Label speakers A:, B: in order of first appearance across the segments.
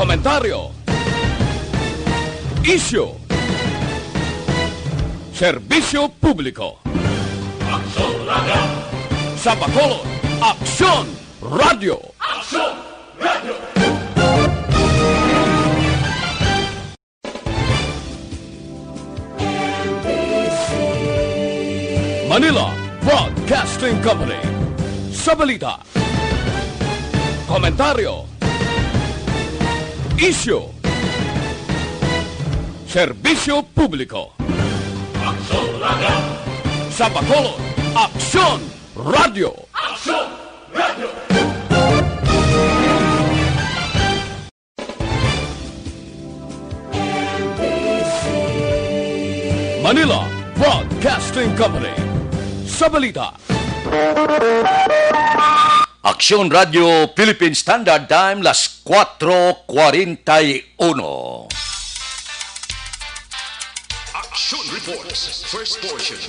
A: komentaryo, isyu, serbisyo publiko.
B: Aksyon Radio!
A: Sa Bacolod, Aksyon Radio!
B: Aksyon Radio!
A: Manila Broadcasting Company. Sa balita, komentaryo, isyu, serbisyo publiko.
B: Aksyon Radio!
A: Sa Bacolod, Aksyon Radio!
B: Aksyon Radio!
A: Manila Broadcasting Company. Sa balita,
C: Aksyon Radio Philippine Standard Time, las 4:41.
D: Action Reports, first portion.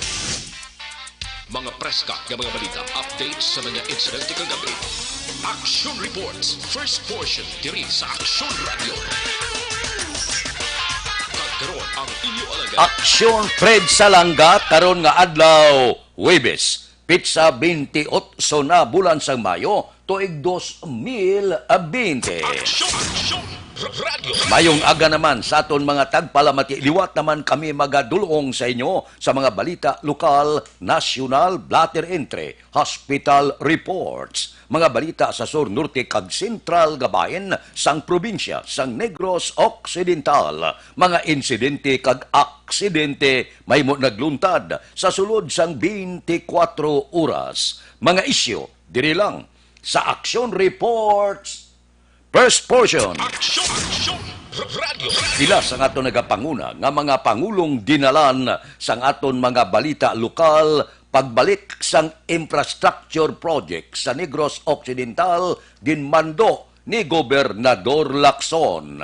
D: Mga preska ng mga balita, updates sa mga insidente kagabi. Action Reports, first portion, diri sa Action Radio. Kagkaroon ang inyo alaga.
C: Aksyon Fred Salanga karon nga adlaw Huwebes, Pitsa 28 na bulan sa Mayo, tuig 2020.
D: Action Radio.
C: Mayong aga naman sa aton mga tagpalamati. Liwat naman kami magadulong sa inyo sa mga balita lokal, nasyonal, blatter entry, hospital reports. Mga balita sa Sur Norte kag Sentral Gabayan, sang probinsya, sang Negros Occidental. Mga insidente kag aksidente may mo nagluntad sa sulod sang 24 oras. Mga isyo, diri lang sa Action Reports. First portion.
D: Action Radio.
C: Sila sang aton nagapanguna nga mga pangulong dinalan sang aton mga balita lokal pagbalik sang infrastructure project sa Negros Occidental ginmando ni Gobernador Lacson.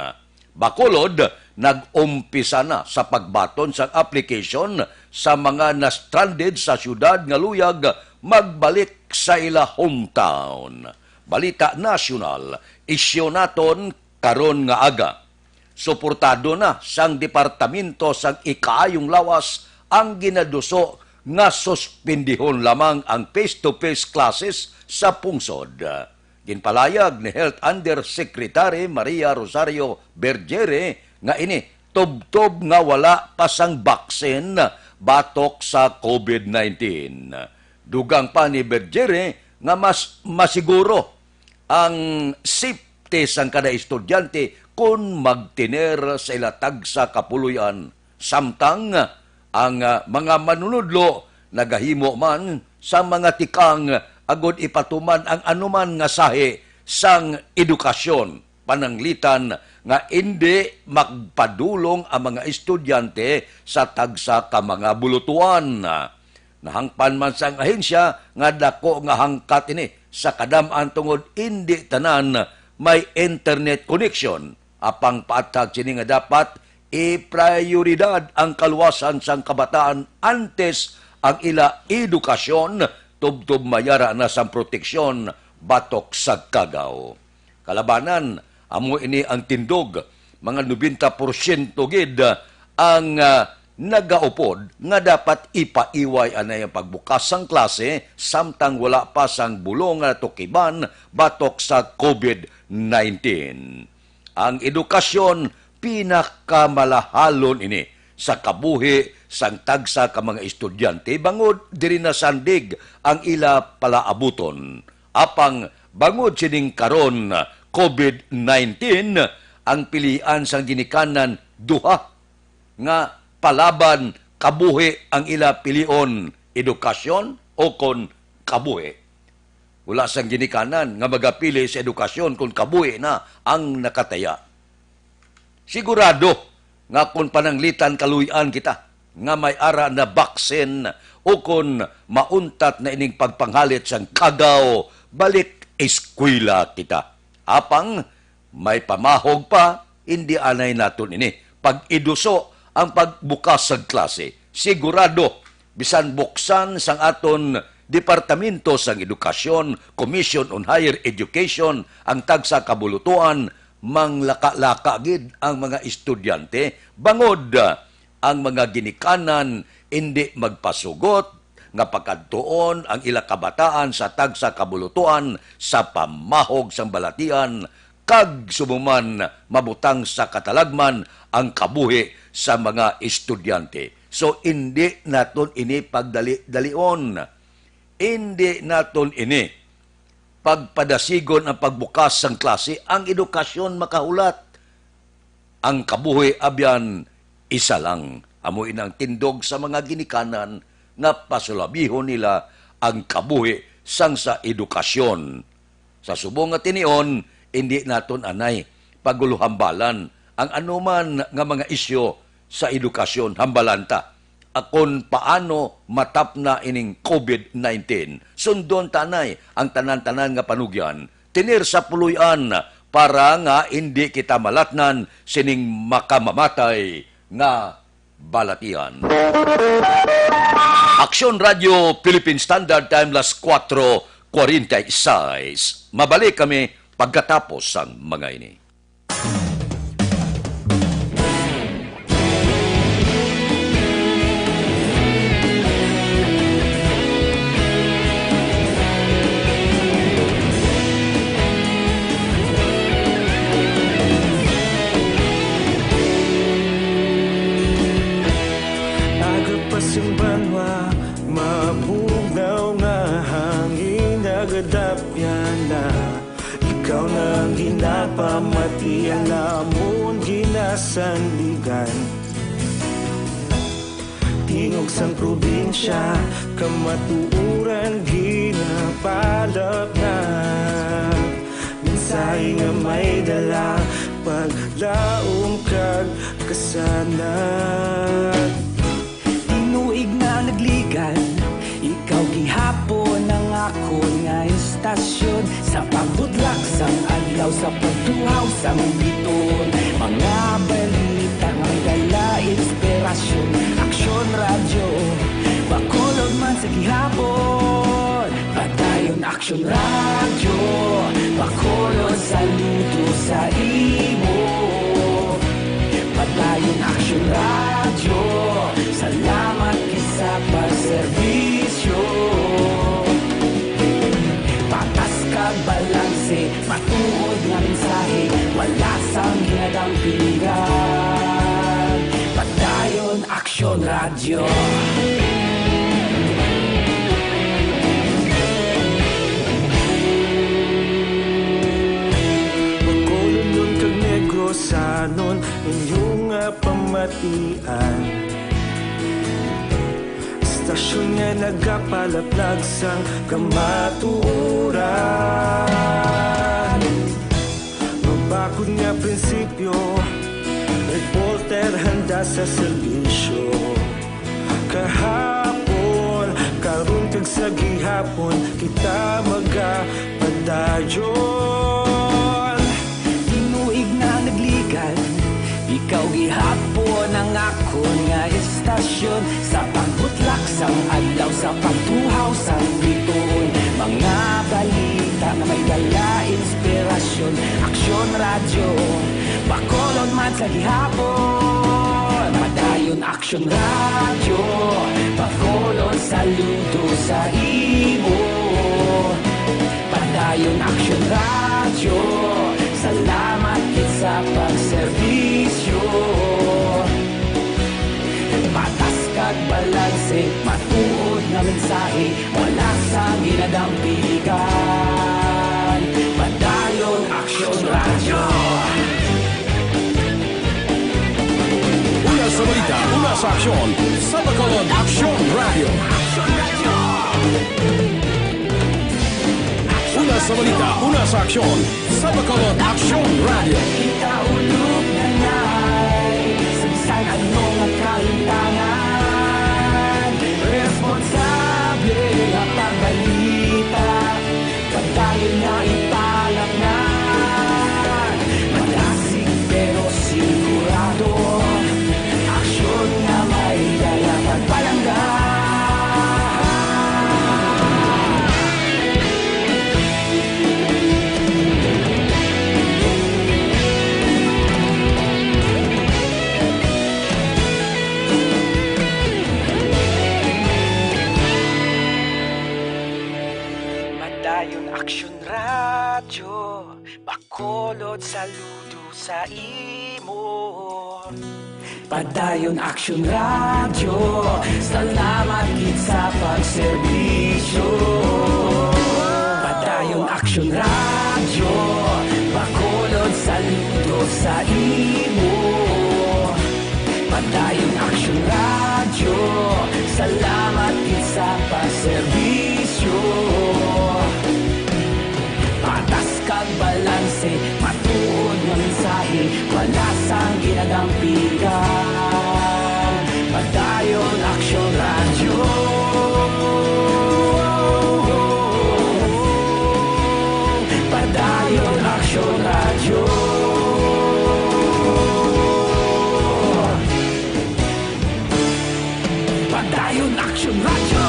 C: Bacolod nag-umpisa na sa pagbaton sang application sa mga na-stranded sa syudad nga luyag magbalik sa ila hometown. Balita nasyonal, isyu naton karon nga aga. Suportado na sang departamento sang ikaayong lawas ang ginaduso nga suspendihon lamang ang face-to-face classes sa pungsod. Ginpalayag ni Health Undersecretary Maria Rosario Bergere nga ini tubtob nga wala pasang baksin batok sa COVID-19. Dugang pa ni Bergere nga mas masiguro ang safety sang kada estudyante kung magtiner sa ilatag sa kapuluyan. Samtang ang mga manunudlo nagahimo man sa mga tikang agod ipatuman ang anuman nga sahi sang edukasyon. Pananglitan nga hindi magpadulong ang mga estudyante sa tagsa ka mga bulutuan. Nahangpan man sang ahensya nga dako nga hangkat ini sa kadam-an tungod hindi tanan may internet connection. Apang paatag sini nga dapat i-prioridad ang kaluwasan sang kabataan antes ang ila edukasyon tubtob mayara na sang proteksyon batok sa kagaw. Kalabanan, amo ini ang tindog, mga 90% gid ang nagaupod nga dapat ipaiway anay ang pagbukas sang klase samtang wala pa sang bulong nga tukiban batok sa COVID-19. Ang edukasyon pinakamalahalon ini sa kabuhi sang tagsa ka mga estudyante bangod diri na sandig ang ila palaabuton. Apang bangod sining karon COVID-19 ang pilian sang ginikanan duha nga palaban kabuhi ang ila pilion, edukasyon o kon kabuhi. Wala sang ginikanan nga magapili sa edukasyon kung kabuhi na ang nakataya. Sigurado nga kung pananglitan kaluyan kita nga may ara na baksin o kung mauntat na ining pagpanghalit sang kagaw, balik eskwela kita. Apang may pamahog pa, hindi anay naton ini. Pag-iduso ang pagbukas sa klase. Sigurado, bisan buksan sang aton Departamento sang Edukasyon, Commission on Higher Education, ang tagsa kabulutuan, manglaka-laka gid ang mga estudyante bangod ang mga ginikanan hindi magpasugot nga pagkadtuon ang ila kabataan sa tagsa kabulutuan sa pamahog sang balatian kag sumuman mabutang sa katalagman ang kabuhi sa mga estudyante. So hindi naton ini pagdali-dalion. Hindi naton ini pagpadasigon ang pagbukas sang klase, ang edukasyon makahulat. Ang kabuhi abyan isa lang. Amoy ng tindog sa mga ginikanan nga pasulabihon nila ang kabuhi sang sa edukasyon. Sa subong nga tinion, hindi naton anay paguluhambalan ang anuman nga mga isyo sa edukasyon hambalanta. Akon paano matap na ining COVID-19. Sundon tanay ang tanan-tanan nga panugyan. Tinir sa puluyan para nga hindi kita malatnan sining makamamatay nga balatian. Aksyon Radio Philippine Standard Time las 4:46. Mabalik kami pagkatapos ang mga ini.
E: Simbanwa, mabugaw nga hangin nagadapyan na. Ikaw na ginapamatian namon ginasandigan. Tingog sang probinsya, kamatuuran ginapalap na. Minsay nga may dala, paglaom kag kasanat. Tinuig na nagligan, ikaw gihapon ang ako nga istasyon. Sa pagbutlak sang adlaw, sa pagtuhaw sang biton. Mga balita nga dala inspirasyon. Aksyon radyo, bakolod man sa gihapon. Patayon aksyon radyo, bakolod saludo sa imo. Patayon aksyon radyo, salamat kisa pagserbisyo. Patas kag balanse, matuod nga mensahe, wala sang ginadampingan. Patayon aksyon radyo. Bacolod kag Negros sanon inyong pamatian. Istasyon nga nagapalaplag sang kamatuuran. Mabakod nga prinsipyo, reporter handa sa serbisyo. Kahapon, karon kag sa gihapon, kita magapadayon. Tinuig na nagligan, ikaw gihapon ang akon nga istasyon. Sa pagbutlak sang adlaw, sa pagtuhaw sang biton. Mga balita na may dala inspirasyon. Aksyon radyo, bakolod man sa gihapon. Padayon aksyon radyo, bakolod saludo sa imo. Padayon aksyon radyo, salamat sa pagserbisyo. Patas kag balanse, matuod na mensahe, wala sa ginadampingan. Padayon aksyon radyo.
A: Una sa balita, una sa aksyon, sa Bacolod Aksyon Radio. Una sa balita, una sa aksyon, sa Bacolod Aksyon Radio.
E: Kita ulog na na'y sabsan anong nagkalintangan. Responsable na pagbalita, pagdayon na italak na. Malasig pero sigurado, aksyon na may dala pagpalanggan. Bacolod, saludo sa imo. Padayon Action Radio, salamat gid sa pagserbisyo. Padayon Action Radio, Bacolod, saludo sa imo. Padayon Action Radio, salamat gid sa pagserbisyo. Patas kag balanse, matuod nga mensahe, wala sang ginagampikan. Padayon Action Radio. Padayon Action Radio. Padayon Action Radio.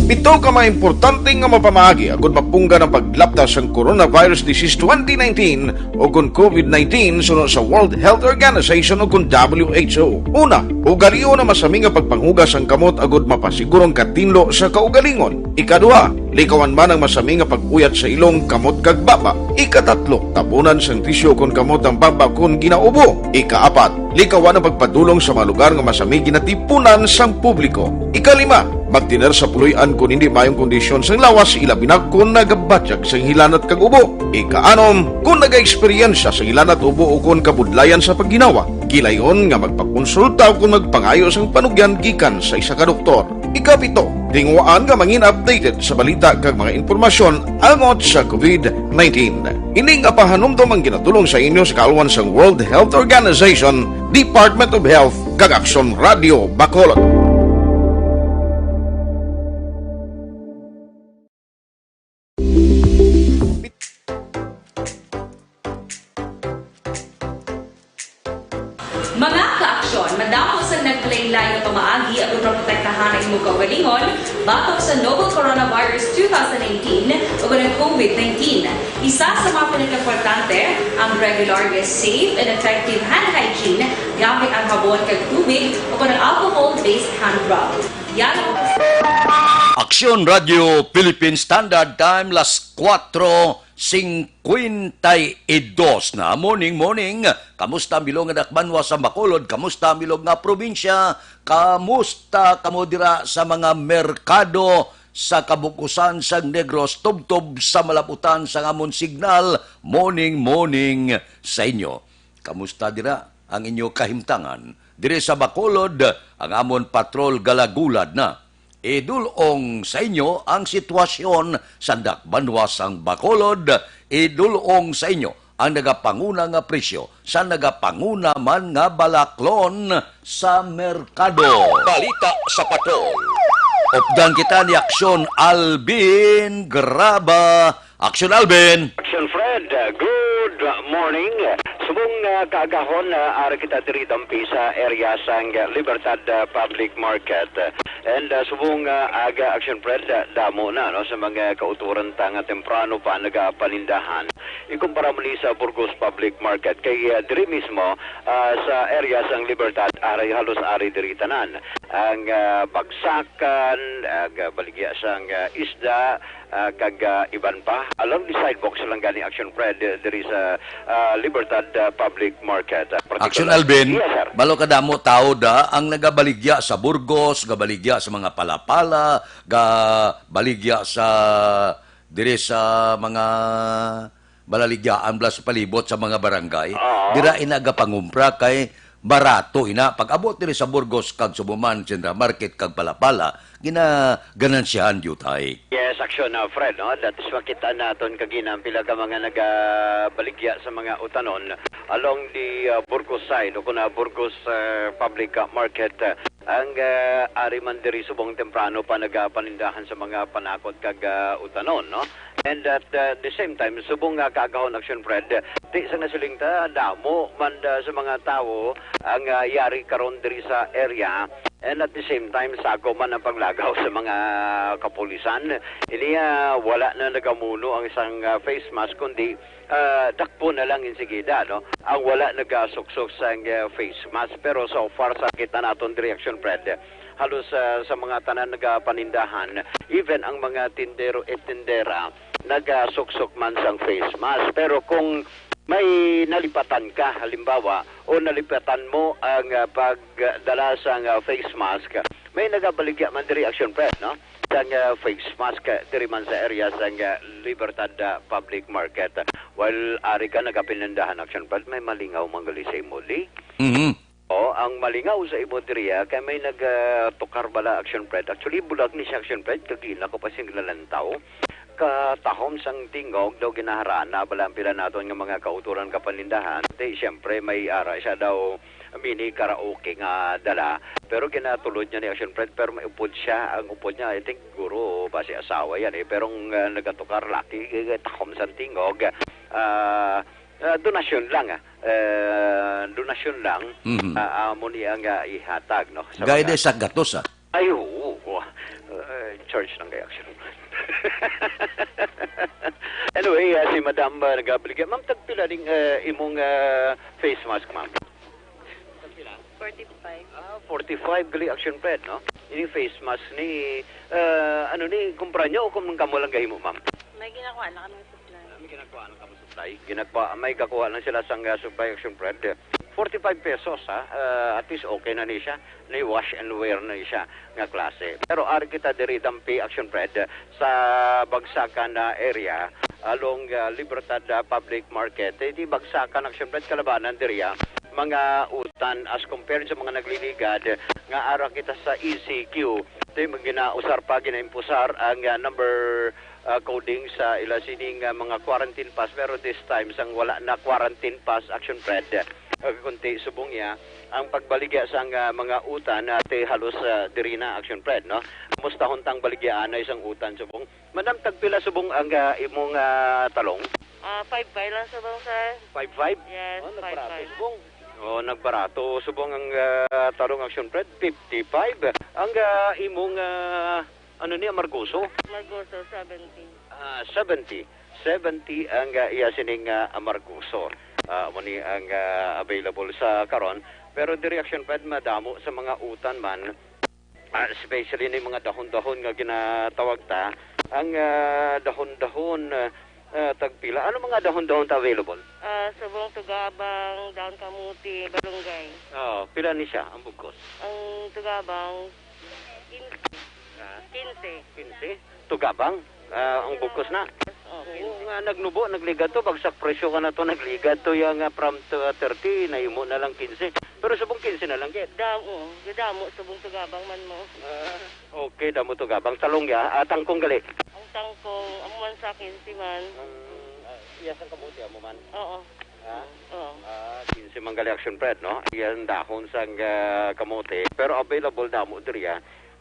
F: Ito ka mga importante nga mapamagi agud mapungga ng paglaptas ang Coronavirus Disease 2019 o kung COVID-19 sunod sa World Health Organization o kung WHO. Una, ugaliyo na masami nga pagpanghugas ang kamot agud mapasigurong katinlo sa kaugalingon. Ikaduha, likawan man ang masami nga pag-uyat sa ilong kamot kag baba. Ikatatlo, tabunan sang tisyo kung kamot ang baba kung ginaubo. Ikaapat, likawan ang pagpadulong sa mga lugar nga masami ginatipunan sang publiko. Ikalima, magtiner sa puluyan kung hindi mayong kondisyon sang lawas, ilabi na kung nagabatyak sang hilanat kag ubo. Ikaanom, kung naga-eksperyensya sa hilanat ubo o kung kabudlayan sa pagginawa. Gilayon nga magpakonsulta o kung magpangayo sang panugyan gikan sa isa ka doktor. Ikapito, tinguaan nga mangin updated sa balita kag mga impormasyon angot sa COVID-19. Ining apahanumdom ang ginatulong sa inyo sa kaalwan sang World Health Organization, Department of Health, kag Action Radio Bacolod.
G: Mga ka-aksyon, madamo sa naglaylay na pamaagi at protektahan ang imong kaugalingon batok sa novel coronavirus 2018 o ng COVID-19. Isa sa mga pinaka-importante ang regular, safe, and effective hand hygiene gamit ang habon kag tubig o ng alcohol-based hand rub. Yan ang
C: Aksyon Radio Philippine Standard Time las 4:52 na morning. Kamusta milong nga dakbanwa sa Bacolod? Kamusta milong nga probinsya? Kamusta kamo dira sa mga merkado sa kabukusan sa Negros, tubtob sa malaputan sa amon signal? Morning sa inyo. Kamusta dira ang inyo kahimtangan? Dire sa Bacolod, ang amon patrol galagulad na. Idulong sa inyo ang sitwasyon sa dakbanwasang Bacolod. Idulong sa inyo ang nagapanguna nga presyo sa nagapanguna man nga balaklon sa merkado. Balita sa patrol. Updan kita ni Aksyon Alvin Graba. Aksyon Alvin.
H: Action Fred, good morning. Subong kaagahon ari kita diri dampi sa area sang Libertad Public Market. And subong aga Action Fred damo na no sa mga kauturan tanga temprano pa nagapanindahan. Ikumpara mo ni sa Burgos Public Market kay diri mismo sa area sang Libertad ari halos ari diri tanan. Ang bagsakan, baligya sang isda kag iban pa along the sidewalks lang gani Action Fred diri sa Libertad Public Market.
C: Action Alvin,
H: yes,
C: balo kadamo tao da ang nagabaligya sa Burgos, gabaligya sa mga palapala, gabaligya sa diri sa mga balaligyaan blas palibot sa mga barangay. Dira inaga pangumpra kay barato ina pag-abot diri sa Burgos kag Subuman General Market kag palapala ginaganansihan yutay.
H: Yes, Action Fred, no? That is makita naton kaginang pila ka mga nagabaligya sa mga utanon along the Burgos side o kuna Burgos Public Market. Ang ari man diri subong temprano pa nagapanindahan sa mga panakot kag utanon, no? And at the same time, subong kagahon Action Fred, di sa nasiling ta damo man sa mga tao ang yari karon diri sa area. And at the same time, sako man ang paglagaw sa mga kapulisan. Iniya wala na nagamuno ang isang face mask, kundi dakpo na lang insigida, no? Ang wala nagasuksok sa face mask. Pero so far sa kita naton direction, Fred, halos sa mga tanan nagapanindahan, even ang mga tindero at tindera nagasuksok man sang face mask. Pero kung may nalipatan ka, halimbawa, o nalipatan mo ang pagdala sang face mask, may nagabaligya man diri Action Press, no? Sang face mask diri man sa area sang Libertad Public Market. While ari ka nagapinindahan Action Press, may malingaw manggali sa imuli. O, ang malingaw sa imodriya, kay may nagtukar bala Action Press. Actually, bulag ni siya Action Press, kagila ko pa siyang lalantaw. Katahom sang tingog daw ginaharaan na balampila naton ng mga kauturan kapanindahan. Di siyempre may ara siya daw mini karaoke nga dala. Pero ginatulod niya ni Action Press, pero may upod siya. Ang upod niya, I think guro basi asawa yan eh. Pero nagatukar laki, tahom sang tingog. Donasyon lang donasyon lang amo niya nga ihatag, no?
C: Gaya sa gatos,
H: Ay, oo. Charge ng kay Action. Anyway, si Madam nagabaligya. Ma'am, tagpila ding imong face mask, ma'am?
I: 45.
H: 45 gali Action Press, no? Ini face mask ni ano ni kumpra niyo o kung kamo lang gahimo, ma'am?
I: May ginakuha na kami supply.
H: May ginakuha lang kamo supply. May kakuha lang sila sang supply Action Press. 45 pesos at least okay na ni siya. Ni wash and wear na siya nga klase. Pero ari kita diri dampi Action Press sa bagsakan na area along Libertad Public Market. Di bagsakan Action Press kalabanan diri mga utan as compared sa mga nagliligad nga ara kita sa ECQ. Di ginausar pa ginaimpusar ang number coding sa ila sining mga quarantine pass, pero this time sang wala na quarantine pass Action Press kunti subong ya ang pagbaligya sa mga utan ate halos diri na Action Press, no? Musta huntang baligyaan na isang utan subong. Madam, tagpila subong ang imong talong?
I: 5.5 lang subong, sir.
H: 5.5?
I: Yes, 5.5.
H: Subong. Nagbarato subong ang talong Action Press 55. Ang imong ano niya Margoso?
I: Margoso 70.
H: 70 ang iya sining Margoso. Muni ang available sa karon, pero di Action Press madamo sa mga utan man, especially ni mga dahon-dahon nga ginatawag ta, ang dahon-dahon tagpila. Ano mga dahon-dahon ta available?
I: Subong tugabang, daon kamuti, balunggay.
H: Pila ni siya ang bugkos?
I: Ang tugabang 15.
H: Tugabang? Ang bugkos na? Nga nagnubo, nagligad to, bagsak presyo ka na to, nagligad to yung from 30, na imo na lang 15. Pero subong 15 na lang, get.
I: Damo, subong tugabang man mo.
H: Okay, damo tugabang. Talong ya, tangkong gali.
I: Ang tangkong, amuman sa 15 man.
H: Iyasan kamuti, amuman?
I: Oo. Oo.
H: 15 man gali Action Press, no? Iyan dahon sang kamote. Pero available damo diri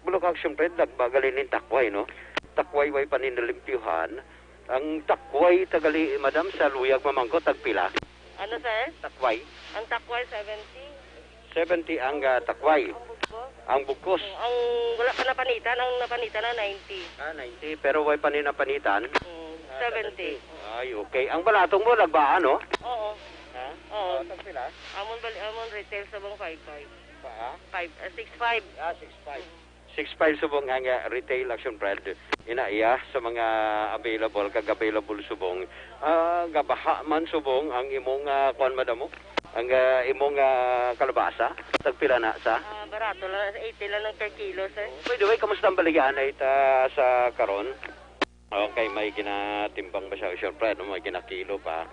H: Bulok Action Press, nagbagalin ng takway, no? Takway way paninalimpyuhan. Ang takway tagali, madam, sa luyag mamangko, tagpila?
I: Ano, sir?
H: Takway?
I: Ang takway, 70.
H: 70 ang takway. Ang bugkos?
I: Ang wala pa napanitan, ang napanitan na 90.
H: 90. Pero way panipanitan?
I: 70.
H: Ay, okay. Ang balatong mo, nagbaan, no?
I: Oo.
H: Ha?
I: Oo.
H: Tagpila?
I: Amon retail sabang 5.5.
H: Pa?
I: 6.5.
H: 6.5. 6.5 subong ang retail Action Press. Inaiya sa mga available, kag-available subong. Gabaha man subong ang imong kuan madamo. Ang imong kalabasa. Tagpila na sa?
I: Barato lang, 80 lang ng per kilo, sir.
H: By the way, kamusta ang baligyan ay sa karon? Okay, may ginatimbang ba siya Action Press? May ginakilo pa.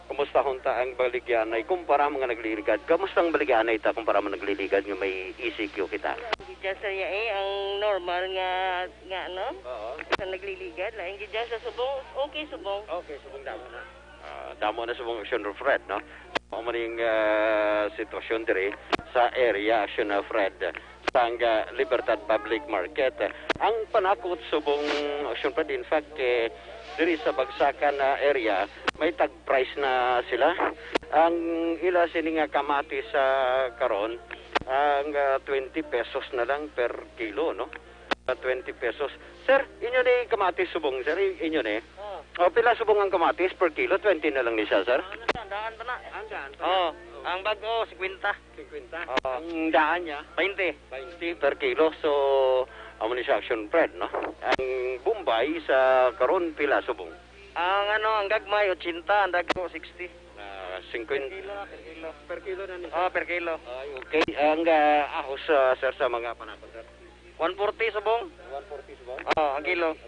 H: Kumusta hunta ang baligyan ay kumpara mga nagliligad? Kamusta ang baligyan ay kumpara mga nagliligad nga may ECQ kita?
I: Diyan sa ang normal nga no?
H: Oo.
I: Sa nagliligad lang. Diyan sa subong, okay subong.
H: Okay, subong damo na. Damo na subong Action Fred, no? Ang maning sitwasyon diri sa area Action Fred sa Libertad Public Market. Ang panakot subong Action Fred, in fact, diri sa bagsakan na area, may tag price na sila. Ang ila sining kamatis sa karon, ang 20 pesos na lang per kilo, no? 20 pesos. Sir, inyo ni kamatis subong, sir, inyo ni? Pila subong ang kamatis per kilo? 20 na lang ni siya, sir?
I: Andaan pa na.
H: Oo.
I: Ang bago, 50.
H: Ang daan niya,
I: 20.
H: 20 per kilo. So, amo ni siya action bread, no? Ang Bombay sa karon pila subong.
I: Ang gagmay, 80. Ang dago, 60.
H: 50
I: Per kilo na niya. Per kilo.
H: Ay, okay. Ang ahos, sir, sa mga panakot, sir.
I: 140 subong.
H: 140 subong.
I: Ang kilo.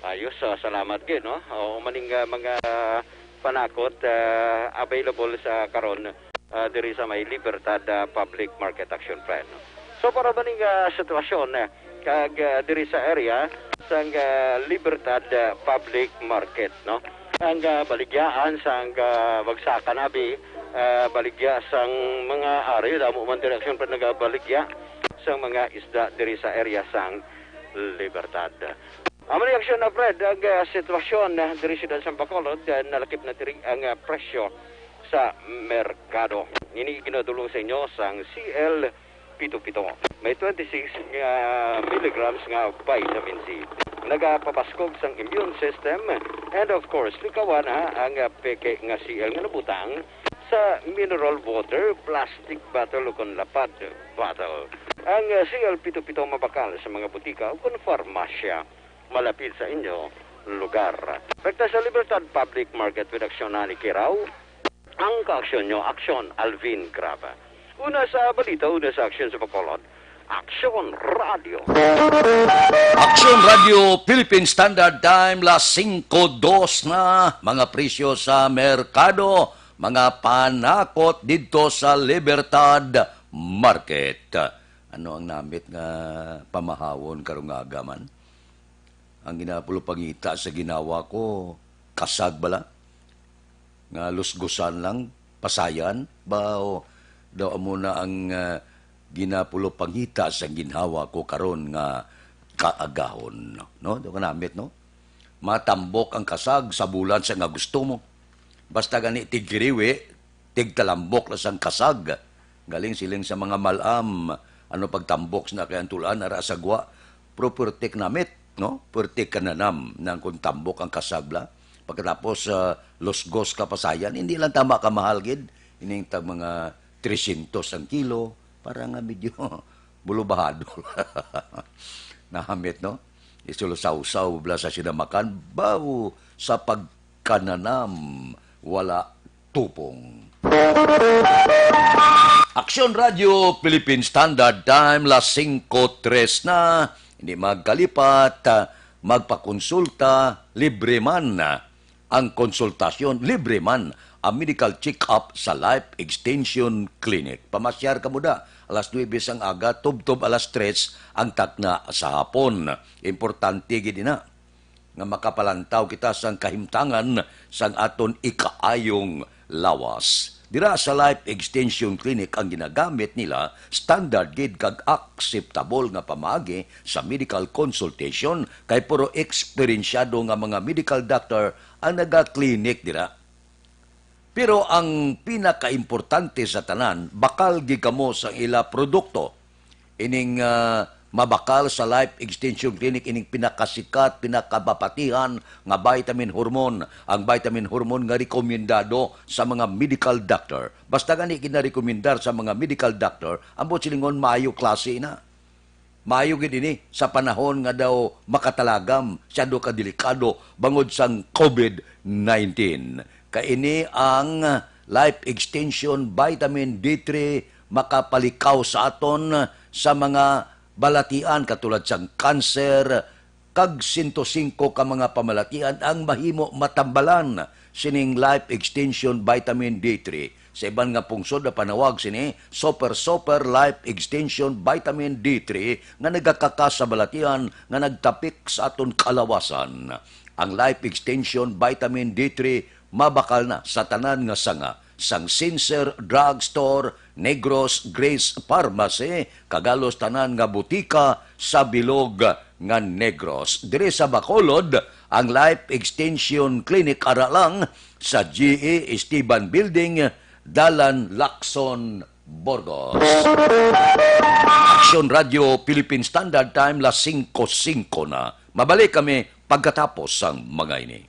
H: Ayos, salamat gid, no? O maning mga panakot available sa karon diri sa may Libertad Public Market Action Plan. No? So para maning sitwasyon kag diri sa area sang Libertad Public Market, no? Ang baligyaan sang bagsakan abi baligya sang mga ari damo man diri action plan nagabaligya sang mga isda diri sa area sang Libertad. Ang reaksyon na Fred, ang sitwasyon na diri sa Bacolod, nalakip na diri ang presyo sa merkado. Ini ginadulong sa inyo sang CL Pito-Pito. May 26 milligrams nga vitamin C. Nagapapaskog sang immune system and of course, likawan ang peke nga CL nga nabutang sa mineral water, plastic bottle o kon lapad bottle. Ang CL Pito-Pito mabakal sa mga butika o kon farmasya malapit sa inyo lugar. Pagta sa Libertad Public Market with Aksyon na ni Kiraw, ang kaaksyon nyo, Aksyon Alvin Grava. Una sa balita, una sa aksyon sa Bacolod, Aksyon Radio.
C: Aksyon Radio Philippine Standard Time, las 5:02 na. Mga presyo sa merkado, mga panakot dito sa Libertad Market. Ano ang namit nga pamahawon karong agaman? Ang ginapulo pangita sa ginawa ko, kasag bala? Nga lusgusan lang, pasayan? Ba o daw muna ang ginapulo pangita sa ginhawa ko karon nga kaagahon. No? Daw ka namit, no? Matambok ang kasag sa bulan sa nga gusto mo. Basta gani tigriwe, tigtalambok na sang kasag. Galing siling sa mga malam, ano pagtambok na kayang tulaan, narasagwa, propertek namit. No? Pwerte kananam ng kung tambok ang kasagla. Pagkatapos losgos ka pasayan, hindi lang tama ka mahal gid. Inintag mga 300 ang kilo. Para nga medyo bulubahado. Nahamit, no? Isulo-saw-saw bla sa sinamakan. Bawo sa pagkananam, wala tupong. Aksyon Radio Philippine Standard Time, las 5:03 na. Hindi magkalipat, magpakonsulta, libre man ang konsultasyon, libre man ang medical check-up sa Life Extension Clinic. Pamasyar ka muna, alas 9 ang aga, tub-tub alas 3 ang takna sa hapon. Importante gid na nga makapalantaw kita sang kahimtangan sang aton ikaayong lawas. Dira sa Life Extension Clinic ang ginagamit nila, standard gid kag acceptable nga pamaagi sa medical consultation kay puro eksperyensyado nga mga medical doctor ang naga-clinic dira. Pero ang pinakaimportante sa tanan, bakal gigamo sa ila produkto. Ining mabakal sa Life Extension Clinic, ining pinakasikat, pinakabapatihan nga vitamin hormone. Ang vitamin hormone nga rekomendado sa mga medical doctor. Basta gani kinarekomendar sa mga medical doctor, ambot silingon maayo klase na. Maayo gid ini sa panahon nga daw makatalagam, syado ka delikado bangod sang COVID-19. Kaini ang Life Extension Vitamin D3 makapalikaw sa aton sa mga balatian katulad sang kanser, kag 105 ka mga pamalatian ang mahimo matambalan sining Life Extension Vitamin D3. Sa iban nga pungsod na panawag sini, Super Life Extension Vitamin D3 nga nagakakas sa balatian nga nagtapik sa aton kalawasan. Ang Life Extension Vitamin D3 mabakal na sa tanan nga sanga sang Sincer Drugstore, Negros Grace Pharmacy, kagalos tanan nga butika sa bilog nga Negros. Dire sa Bacolod, ang Life Extension Clinic ara lang sa GE Esteban Building, Dalan Lacson, Burgos. Aksyon Radio Philippine Standard Time, las 5:05 na. Mabalik kami pagkatapos ang mga ini.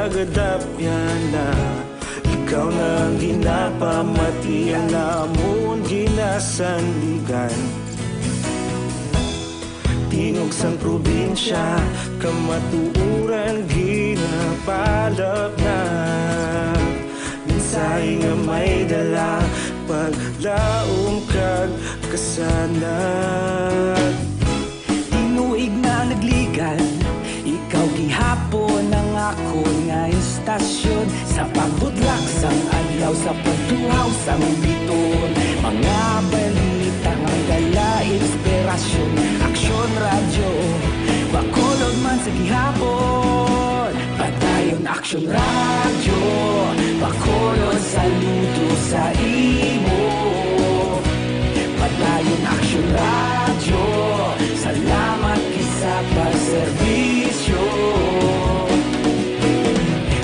J: nagadapyan na ikaw na ang ginapamatian namon ginasandigan tinog sang probinsya kamatuuran ginapalap na minsay nga may dala paglaom kag kasanag
E: Tinuig na nagligan ikaw gihapon ang ako nga istasyon sa pagbudlak sang adlaw sa pagtuhaw sang biton mga balita nga dala inspirasyon aksyon radyo bakulod man sa gihapon padayon aksyon radyo bakulod saludo sa imo padayon aksyon radyo salamat kisa pagserbisyo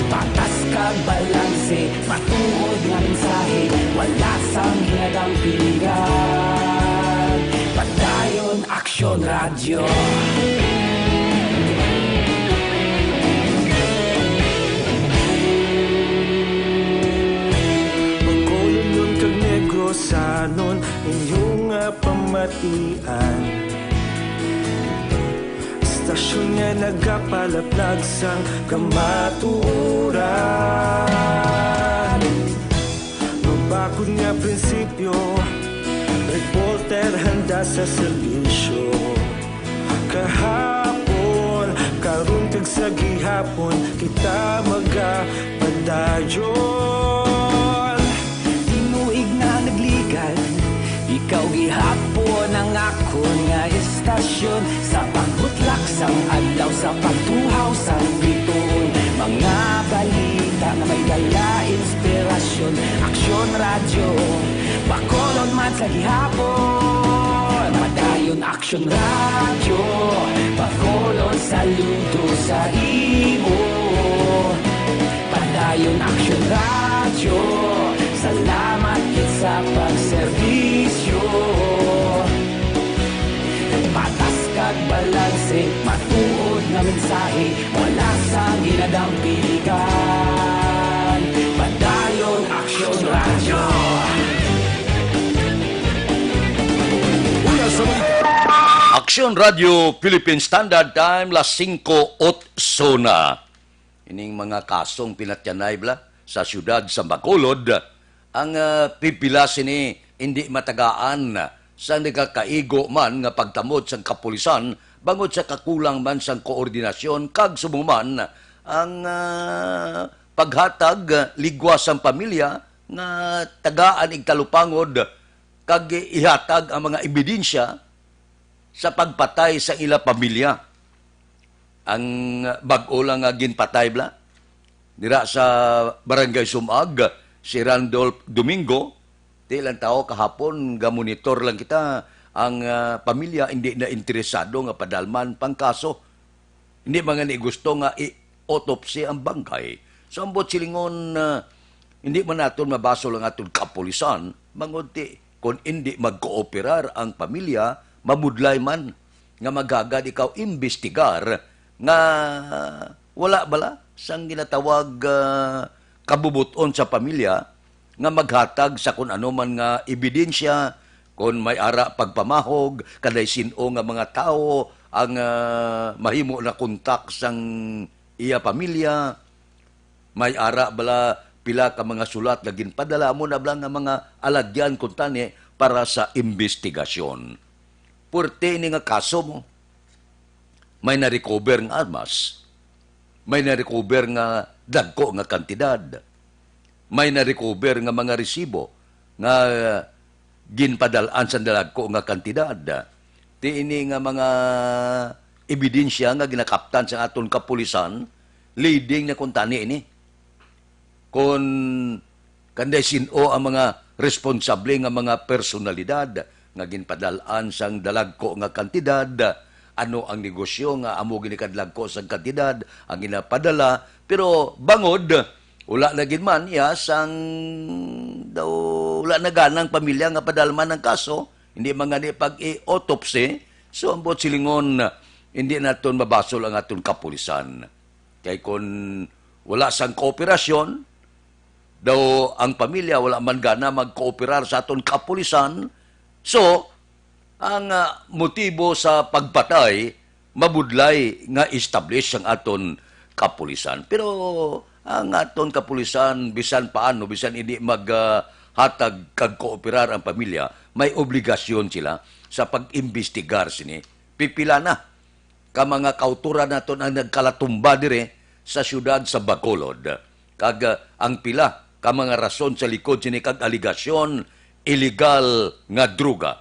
E: patas kag balanse matuod nga mensahe wala sang hinadang piligan padayon aksyon radyo
J: Pagkulunyon kag negrosanon inyong pamatian Istasyon nga nagapalaplag sang kamatuuran Mabakod nga prinsipyo reporter handa sa serbisyo kahapon karon kag sa gihapon kita magapadayon
E: Tinuig na nagligan ikaw gihapon ang ako nga istasyon sa pagbutlak sang adlaw sa pagtuhaw sang biton mga balita na may dala inspirasyon aksyon radyo bakolon man sa gihapon madayon aksyon radyo bakolon saludo sa imo padayon aksyon radyo salamat kit sa pagserbisyo patas kag balanse matuod nga mensahe wala sang ginadang piligan padayon aksyon radyo
C: Aksyon Radio Philippine Standard Time las 5:08 na. Ining mga kasong pinatyanay bla sa siyudad sa Bacolod ang pipilas ini hindi matagaan sa nagakaigo man nga pagtamod sa kapulisan bangod sa kakulang man sa koordinasyon kag sumuman ang paghatag ligwas ang pamilya nga tagaan ig talupangod kag ihatag ang mga ebidensya sa pagpatay sa ila pamilya. Ang bag-o lang nga ginpatay bla dira sa Barangay Sumag si Randolph Domingo di lang tao kahapon ga monitor lang kita ang pamilya hindi na interesado nga padalman pang kaso hindi mga ni gusto nga i-autopsy ang bangkay so ambot silingon hindi man naton mabaso lang aton kapulisan mangod ti kung hindi magkooperar ang pamilya mamudlay man nga magagad ikaw imbestigar nga wala bala sang ginatawag kabubuton sa pamilya nga maghatag sa kung ano man nga ebidensya kung may ara pagpamahog kaday sino nga mga tao ang mahimo na kontak sang iya pamilya may ara bala pila ka mga sulat na ginpadala mo na bala nga mga alagyan kung tani para sa investigasyon. Purte ini nga kaso mo, may na-recover nga armas, may na-recover nga dagko nga kantidad, may na-recover nga mga resibo nga ginpadalaan sa dagko nga kantidad. Ti ini nga mga ebidensya nga ginakaptan sa aton kapulisan, leading na kung tani ini. Kung kanday sino ang mga responsable nga mga personalidad nga ginpadalaan sang dalagko nga kantidad, ano ang negosyo nga amo ginikadlagko sang kantidad ang ginapadala, pero bangod wala na gid man ya sang daw wala na ganang pamilya nga padalman ng kaso, hindi mga ni pag-i-autopsy, so ambot silingon hindi naton mabasol ang aton kapulisan. Kay kung wala sang kooperasyon, daw ang pamilya wala man gana magkooperar sa aton kapulisan. So, ang motibo sa pagpatay, mabudlay nga establish ang aton kapulisan. Pero ang aton kapulisan, bisan paano, bisan hindi maghatag kag kooperar ang pamilya, may obligasyon sila sa pag-imbestigar sini. Pipila na ka mga kauturan naton ang nagkalatumba dire sa syudad sa Bacolod. Kag ang pila ka mga rason sa likod sini kag aligasyon illegal nga druga.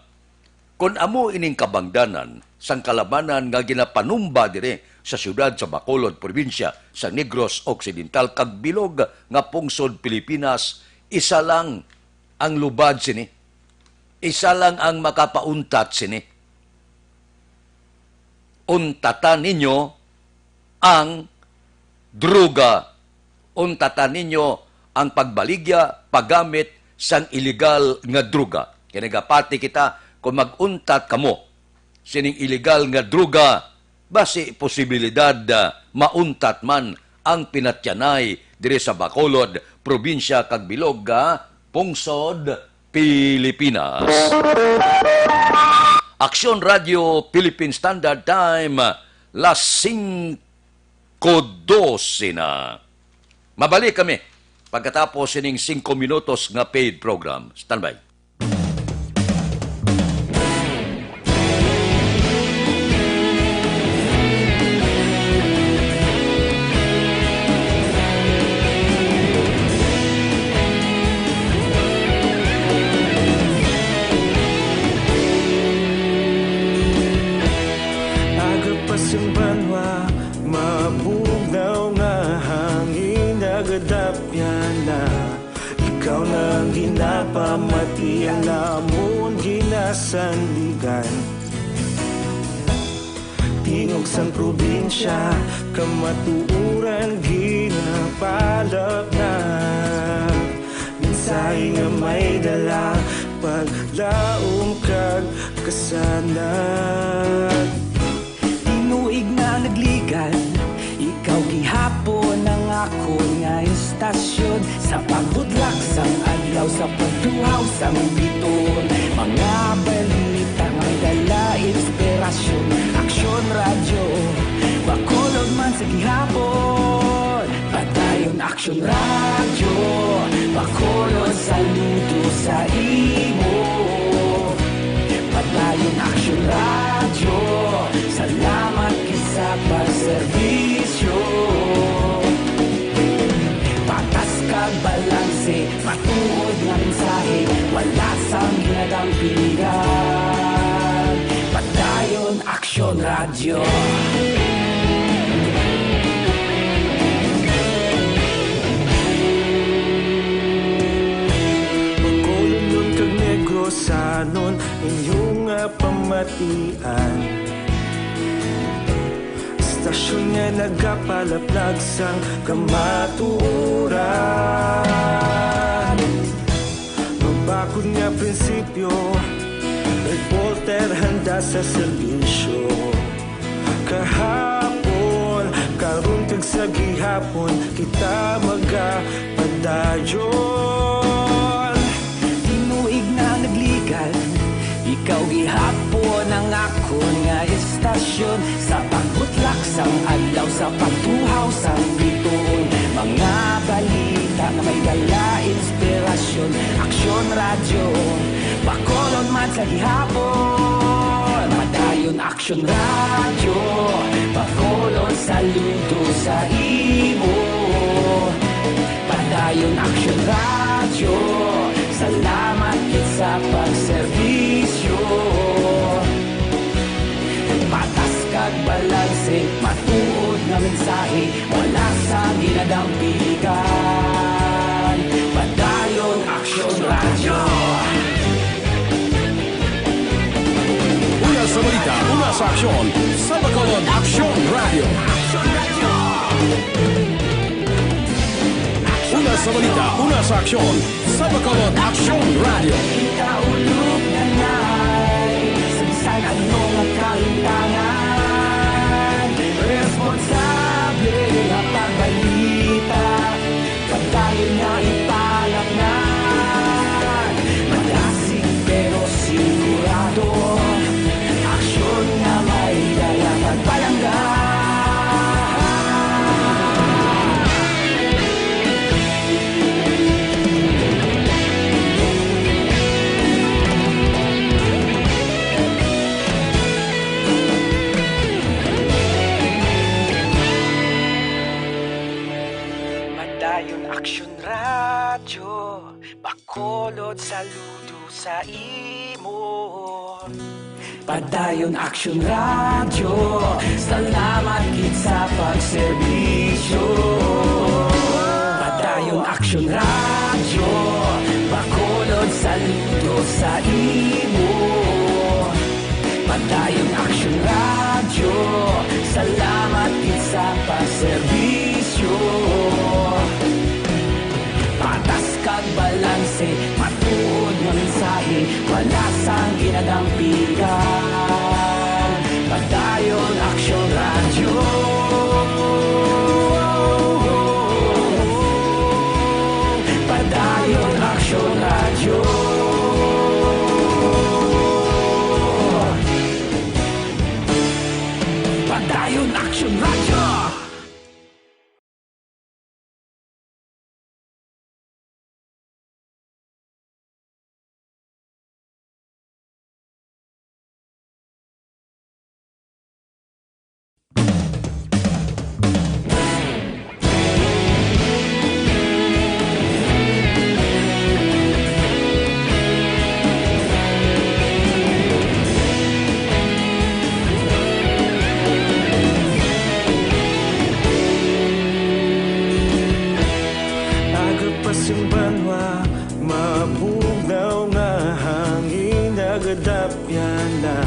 C: Kung amo ining kabangdanan sang kalabanan nga ginapanumba dire sa syudad sa Bacolod, probinsya sa Negros Occidental kag bilog nga pungsod Pilipinas, isa lang ang lubad sini. Isa lang ang makapauntat sini. Untatan ninyo ang druga. Untatan ninyo ang pagbaligya, paggamit sang illegal nga druga. Kinagapati kita kung maguntat kamo sining illegal nga druga, basi posibilidad mauntat man ang pinatyanay dire sa Bacolod, probinsya kag bilog pungsod Pilipinas. Aksyon Radio Philippine Standard Time, las 5:12 na. Mabalik kami pagkatapos sining 5 minutos nga paid program. Standby.
J: Ikaw nang ginapamati ang lamon ginasandigan. Tingog sang probinsya, kamatuuran ginapalap na. Minsay nga may dala, paglaom kag kasanag.
E: Tinuig na nagligan, ikaw gihapon ang ako nga istasyon. Sa pagbudlak sang adlaw, sa pagtuhaw sang biton. Mga balita nga dala inspirasyon. Aksyon radyo, Bacolod man sa gihapon. Patayon aksyon radyo, Bacolod saludo sa imo. Patayon aksyon radyo, salamat kisa pagserbisyo. Patas kag balanse, matuod nga mensahe, wala sang ginadang pilihan. Patayon aksyon radyo.
J: Bacolod nun kag Negrosanon, inyong pamatian. Stasyon nga nagapalaplag sang kamatuoran. Mabakod nga prinsipyo, reporter handa sa serbisyo. Kahapon, karon kag sa gihapon, kita magapadayon.
E: Tinuig na nagligan, ikaw gihapon ang ako nga istasyon. Sa pagbutlak sang adlaw, sa pagtuhaw sang biton. Mga balita na may dala inspirasyon. Aksyon radyo, Bacolod man sa gihapon. Padayon aksyon radyo, Bacolod saludo sa imo. Padayon aksyon radyo, salamat kit sa pagserbisyo. Patas kag balanse, matuod nga mensahe, wala sa ginadang piligan. Padayon aksyon radyo.
A: Una sa balita, una sa aksyon, sa Bacolod Aksyon Radio. Una sa balita, una sa aksyon, sa Bacolod Aksyon Radio.
E: Ikaulog na na'y sabisan ano nga kaintangan. Responsable na pagbalita,
J: Aksyon radyo, bakolod saludo sa imo.
E: Padayon Aksyon Radyo, salamat gid sa pagserbisyo. Padayon Aksyon Radyo, bakolod saludo sa imo. Padayon Aksyon Radyo, salamat gid sa pagserbisyo. Patas kag balanse, matuod nga mensahe, wala sang ginadampigan. Padayon Aksyon Radyo. Padayon Aksyon Radyo. Padayon Aksyon Radyo.
J: Banwa, mabugnaw nga hangin nagadapyan na.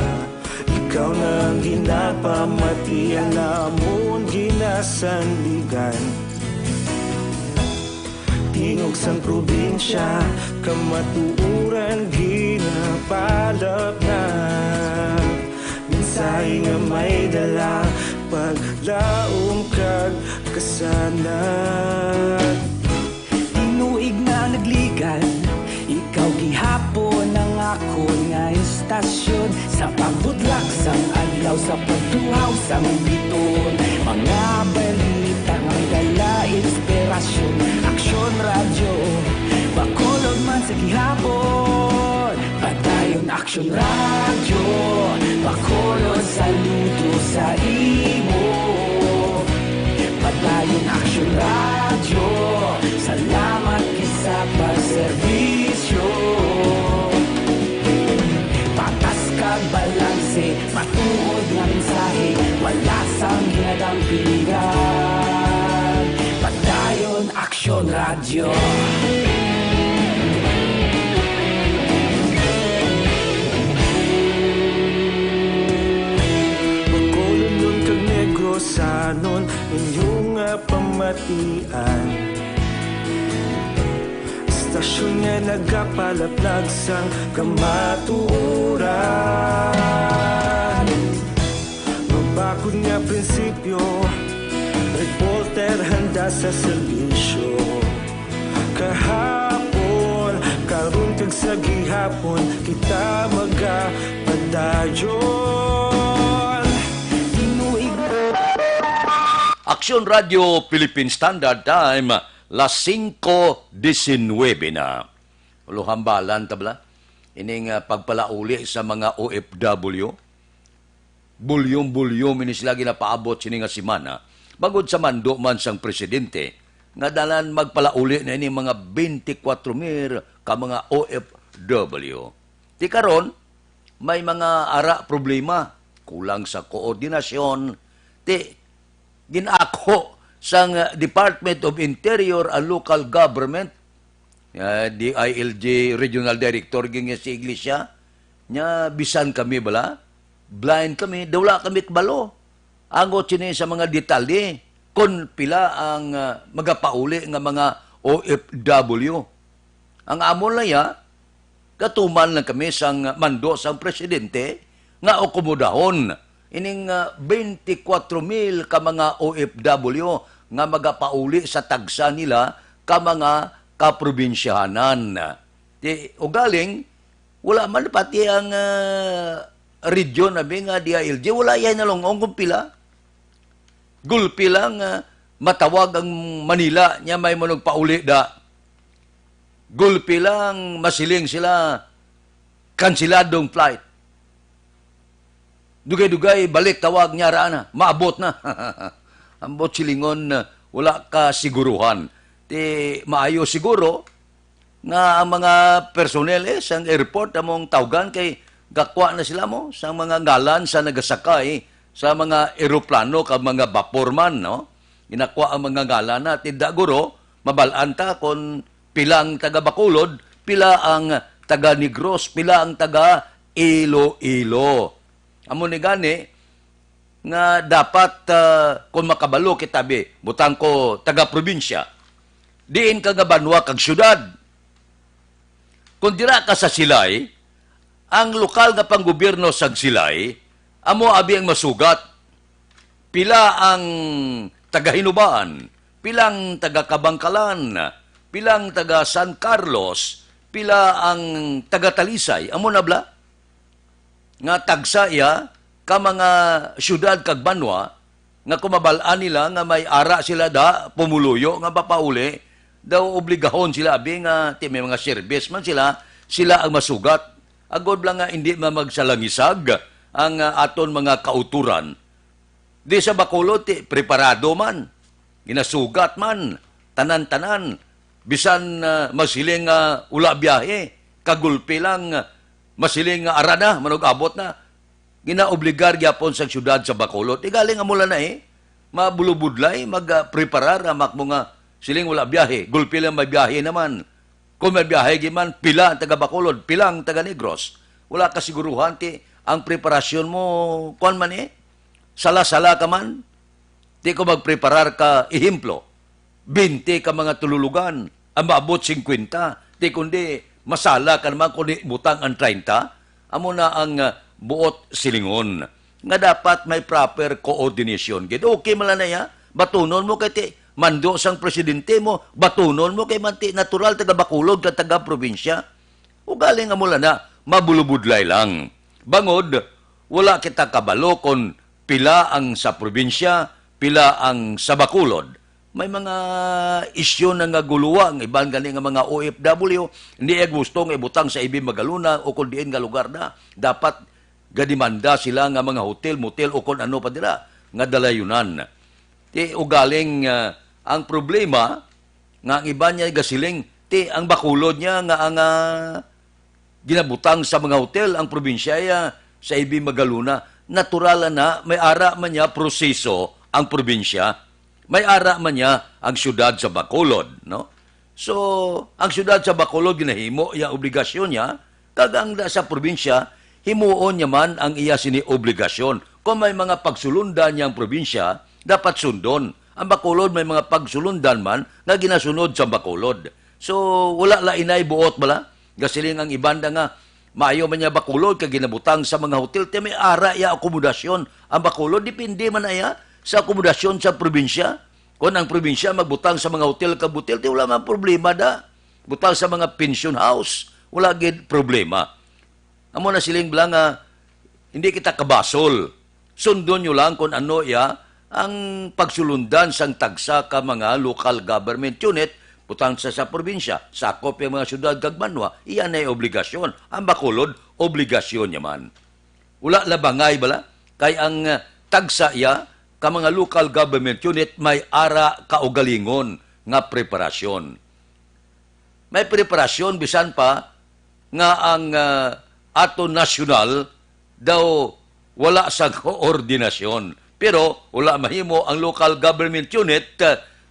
J: Ikaw na ginapamatian namon ginasandigan. Tingog sang probinsya, kamatuuran ginapalap na. Minsay nga may dala, paglaom kag kasanat. Tinuig na nagligan, ikaw gihapon ang ako nga istasyon. Sa pagbudlak sang adlaw, sa pagduhaw sang biton. Mga balita nga dala inspirasyon. Aksyon Radyo, bakolod man sa gihapon. Padayon Aksyon Radyo, bakolod saludo sa imo. Padayon Aksyon Radyo, salamat sa pagserbisyo. Patas kag balanse, matuod nga mensahe, wala sang ginadampigan. Padayon Aksyon Radyo. Bakolod nun kag Negrosanon, inyong pamatian. Stasyon nga nagapalaplag sang kamatuuran. Mabakod nga prinsipyo, reporter handa sa serbisyo. Kahapon, karon kag sa gihapon, kita magapadayon. Tinuig
C: Aksyon Radio Philippine Standard Time, las 5:19 na. Luhambalan tabla. Ining pagpalauli sa mga OFW. Bulyong-bulyong ini sila ginapaabot sini nga simana. Bagod sa mando man sang presidente, nga dalan magpalauli na ini mga 24,000 ka mga OFW. Ti karon may mga ara problema, kulang sa koordinasyon. Ti ginako sang Department of Interior and Local Government, DILG Regional Director gingya si Iglesia, nya bisan kami bala, blind kami, dawla kami kabalo. Angot sini sa mga detalye, kung pila ang magapauli nga mga OFW. Ang amon laya, katuman lang kami sang mando sang presidente, nga okomodahon, ining 24,000 ka mga OFW nga magapauli sa tagsa nila ka mga kaprobinsyahanan. O galing, wala man pati ang region na nga DILG, wala yan na long kung pila. Gulpi lang matawag ang Manila, niya may manong pauli da. Gulpi lang masiling sila kansiladong flight. Dugay-dugay, balik tawag niya na, maabot na. Ambot silingon, wala ka siguruhan. ti maayo siguro nga ang mga personnel sa airport among tawgan kay gakwa na sila mo sa mga ngalan sa nagasakay sa mga eroplano kag mga baporman, no? Inakwa ang mga ngalan na tinda guro mabalaan ta kon pilang taga Bacolod, pila ang taga Negros, pila ang taga Iloilo. Amo ni gani nga dapat kung makabalo kitabi butang ko taga probinsya diin ka nga banwa kag syudad. Kung dira ka sa Silay, ang lokal nga panggobyerno sa Silay, amo abi ang masugat. Pila ang taga-Hinubaan, pilang taga-Kabangkalan, pilang taga-San Carlos, pila ang taga-Talisay. Amo na bla? Nga tagsa iya, ka mga syudad kag banwa, nga kumabalaan nila nga may ara sila da, pumuluyo, nga papauli, daw obligahon sila abi nga may mga service man sila ang masugat. Agod lang nga hindi magsalangisag ang aton mga kauturan. Di sa Bacolod preparado man, ginasugat man, tanan-tanan, bisan masiling ula biyahe, kagulpi lang masiling arana, manog abot na. Ginaobligar gyapon sa syudad sa Bacolod. Galing amula na mabulubudlay, magpreparar amak mo nga siling wala biyahe, gulpi lang may biyahe naman. Kung may biyahe giman, pila ang taga Bacolod, pila ang taga Negros. Wala kasiguruhan ti ang preparasyon mo, kuan man sala-sala ka man. Ti ko magpreparar ka, ihimplo, 20 ka mga tululugan, ang maabot 50. Ti kundi masala ka naman kundi butang ang 30. Amo na ang buot silingon. Nga dapat may proper coordination. Okay man na ya, batunon mo kay ti mando sang presidente mo, batunon mo kay manti natural taga Bacolod ka taga probinsya. O galing nga mula na, mabulubudlay lang. Bangod, wala kita kabalo kung pila ang sa probinsya, pila ang sa Bacolod. May mga isyu na nga guluwang, iban galing nga mga OFW, hindi gusto nga ibutang sa ibi magaluna o kung diin nga lugar na. Dapat gadimanda sila nga mga hotel, motel o kung ano pa dira, nga dalayunan. Ti ugaling ang problema nga ang iba niya gasiling ang Bacolod niya nga ang ginabutang sa mga hotel ang probinsya sa ibi magaluna. Natural na may ara man niya proseso ang probinsya, may ara man niya ang syudad sa Bacolod, no? So ang syudad sa Bacolod ginahimo yang obligasyon niya, kag ang sa probinsya himuon niya man ang iya sini obligasyon. Kung may mga pagsulundan niyang probinsya, dapat sundon. Ang Bacolod may mga pagsulundan man nga ginasunod sa Bacolod. So, wala la inay buot bala. Gasiling ang ibanda nga, maayo man niya Bacolod kag ginabutang sa mga hotel, te may ara ya akomodasyon. Ang Bacolod, dipindi man aya sa akomodasyon sa probinsya. Kung ang probinsya magbutang sa mga hotel kag butil, te wala man problema da. Butang sa mga pension house, wala gid problema. Amo na siling bala nga, hindi kita kabasol. Sundon nyo lang kung ano ang pagsulundan sang tagsa ka mga local government unit, putang sa probinsya, sakop yung mga syudad kag banwa, iyan ay obligasyon. Ang Bacolod, obligasyon yaman. Wala labangay bala, kay ang tagsa ka mga local government unit may ara kaugalingon nga preparasyon. May preparasyon bisan pa nga ang ato nasyonal daw wala sa koordinasyon. Pero wala mahimo ang local government unit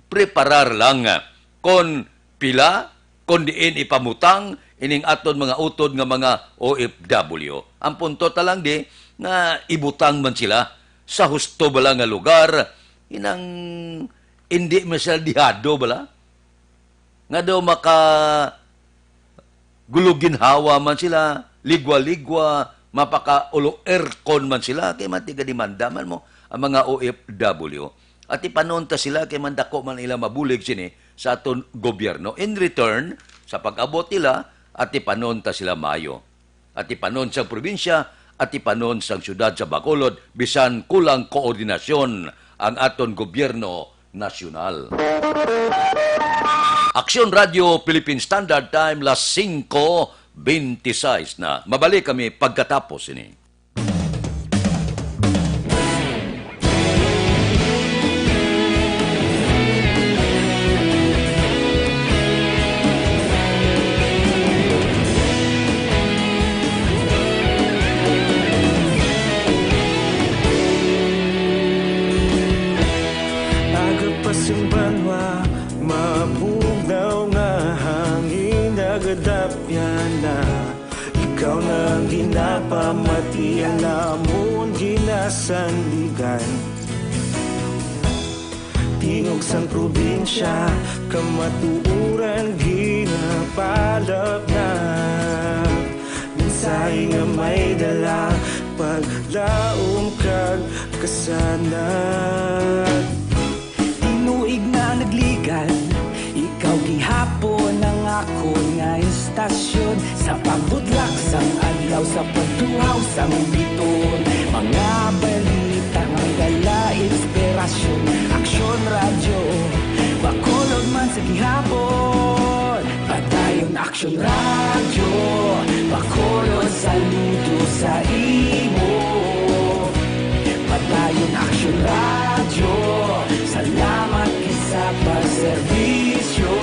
C: preparar lang kon pila, kon diin ipamutang ining aton mga utod nga mga OFW. Ang punto talang di nga ibutang man sila sa husto bala nga lugar, inang hindi masyaldihado bala. Nga daw maka guluginhawa man sila, ligwa-ligwa, mapaka-ulo aircon man sila, kay matiga demanda man mo ang mga OFW. At ipanunta sila kay mandako man ila mabulig sini sa aton gobyerno. In return, sa pag-abot nila, at ipanunta sila mayo. At ipanon sa probinsya, at ipanon sa syudad sa Bacolod, bisan kulang koordinasyon ang aton gobyerno nasyonal. Aksyon Radio Philippine Standard Time, las 5:26 na. Mabalik kami pagkatapos ini.
J: pamatian namon ginasanligan. Tingog sang probinsya, kamatuuran ginapalap na. Minsay nga may dala, paglaom kag kasanag.
E: Tinuig na nagligan, ikaw gihapon ang ako nga istasyon. Sa pagbutlak sang adlaw, sa pagtuhaw sang biton. Mga balita nga gala, inspirasyon, aksyon radyo, bakolod man sa gihapon. Padayon aksyon radyo, bakolod saludo sa imo. Padayon aksyon radyo, salamat sa pagserbisyo.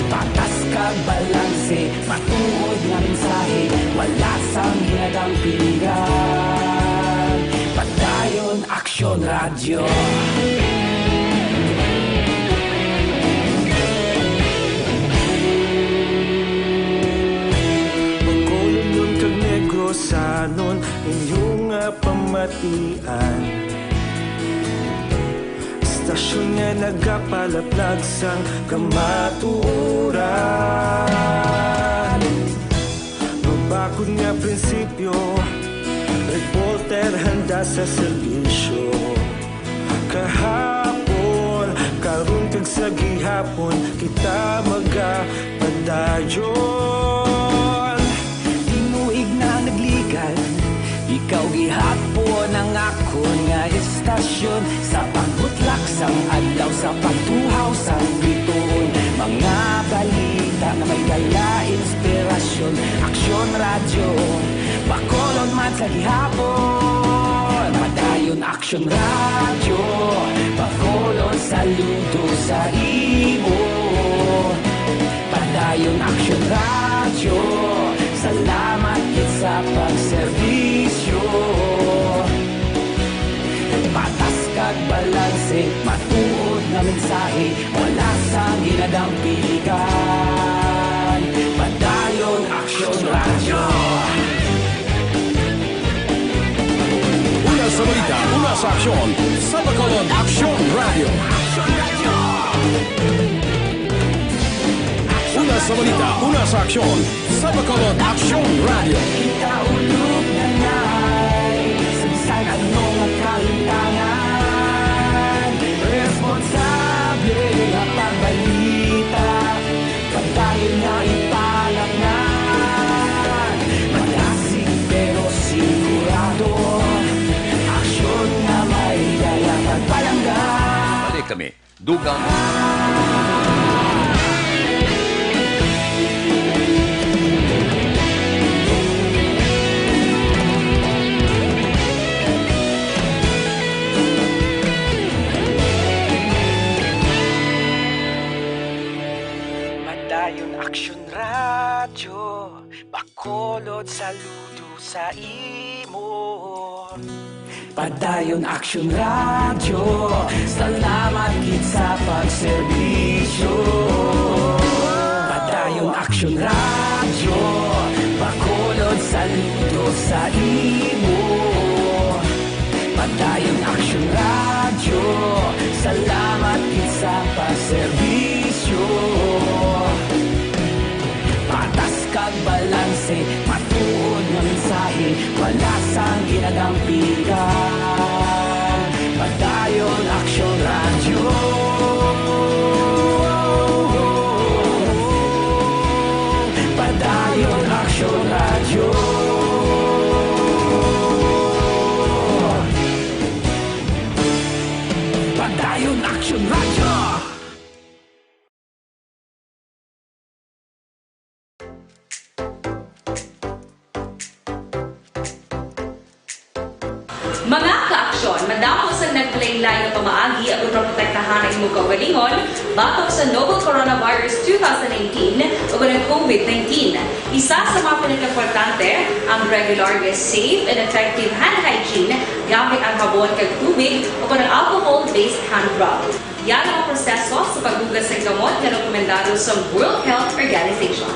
E: Patas kag balanse, matuod nga mensahe, wala sang hinagang piligan. Padayon aksyon radyo.
J: Pagkolon kag Negrosanon, inyong pamatian. Istasyon nga nagapalaplag sang kamatuoran. Mabakod nga prinsipyo, reporter handa sa serbisyo. Kahapon, karon kag sa gihapon, kita magapadayon.
E: Tinuig na nagligan, ikaw gihapon ang ako nga istasyon. Sa pagbutlak sang adlaw, sa pagtuhaw sang biton. Mga balita na may dala, inspirasyon, aksyon radyo, bakolon man sa gihapon. Padayon aksyon radyo, bakolon saludo sa imo. Padayon aksyon radyo, salamat kit sa pagserbisyo. Patas kag balanse, matuod na mensahe, wala sang hinagang piligan. Padayon aksyon radyo.
A: Una sa balita, una sa aksyon, sa Bacolod Aksyon Radio. Una sa balita, una sa aksyon, sa Bacolod Aksyon Radio.
E: Ikaulog na na'y sabisan ano nga kalintangan. Responsable nga pagbalita, pagdayon na ipalaknan. Malasig pero sigurado, aksyon nga may dala pagpalanggan.
C: Balik kami. Dugang
E: Padayon aksyon radyo, bakolod saludo sa imo. Padayon aksyon radyo, salamat kit sa pagserbisyo. Padayon aksyon radyo, bakolod saludo sa imo. Padayon aksyon radyo, salamat kit sa pagserbisyo. Patas kag balanse, matuod nga mensahe, wala sang hinagang piligan. Padayon aksyon radyo. Padayon aksyon radyo. Padayon aksyon radyo.
G: Mga ka-aksyon, madamo sa naglaylay na pamaagi at uproprotektahan ang imong kaugalingon batok sa novel coronavirus 2018 o ng COVID-19. Isa sa mga pinaka-importante ang regular, safe, and effective hand hygiene gamit ang habon kag tubig o ng alcohol-based hand rub. Yan ang proseso sa paghugas ng gamot na rekomendado sa World Health Organization.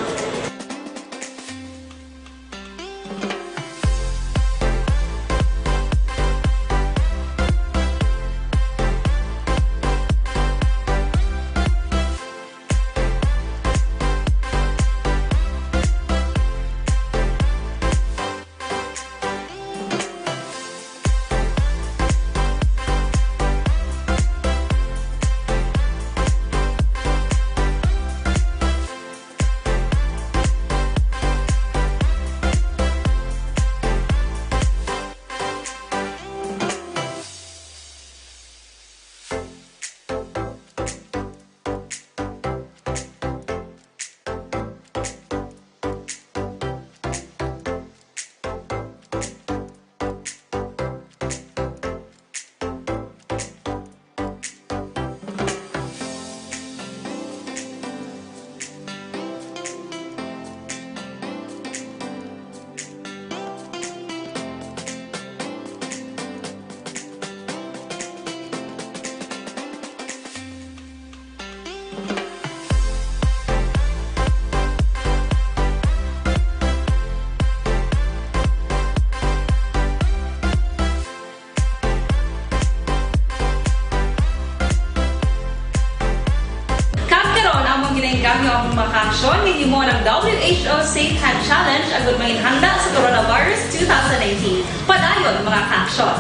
G: Gamyo ang mga aksyon ni mo ng WHO Safe Hand Challenge agad may handa sa coronavirus 2019. Padayon mga aksyon.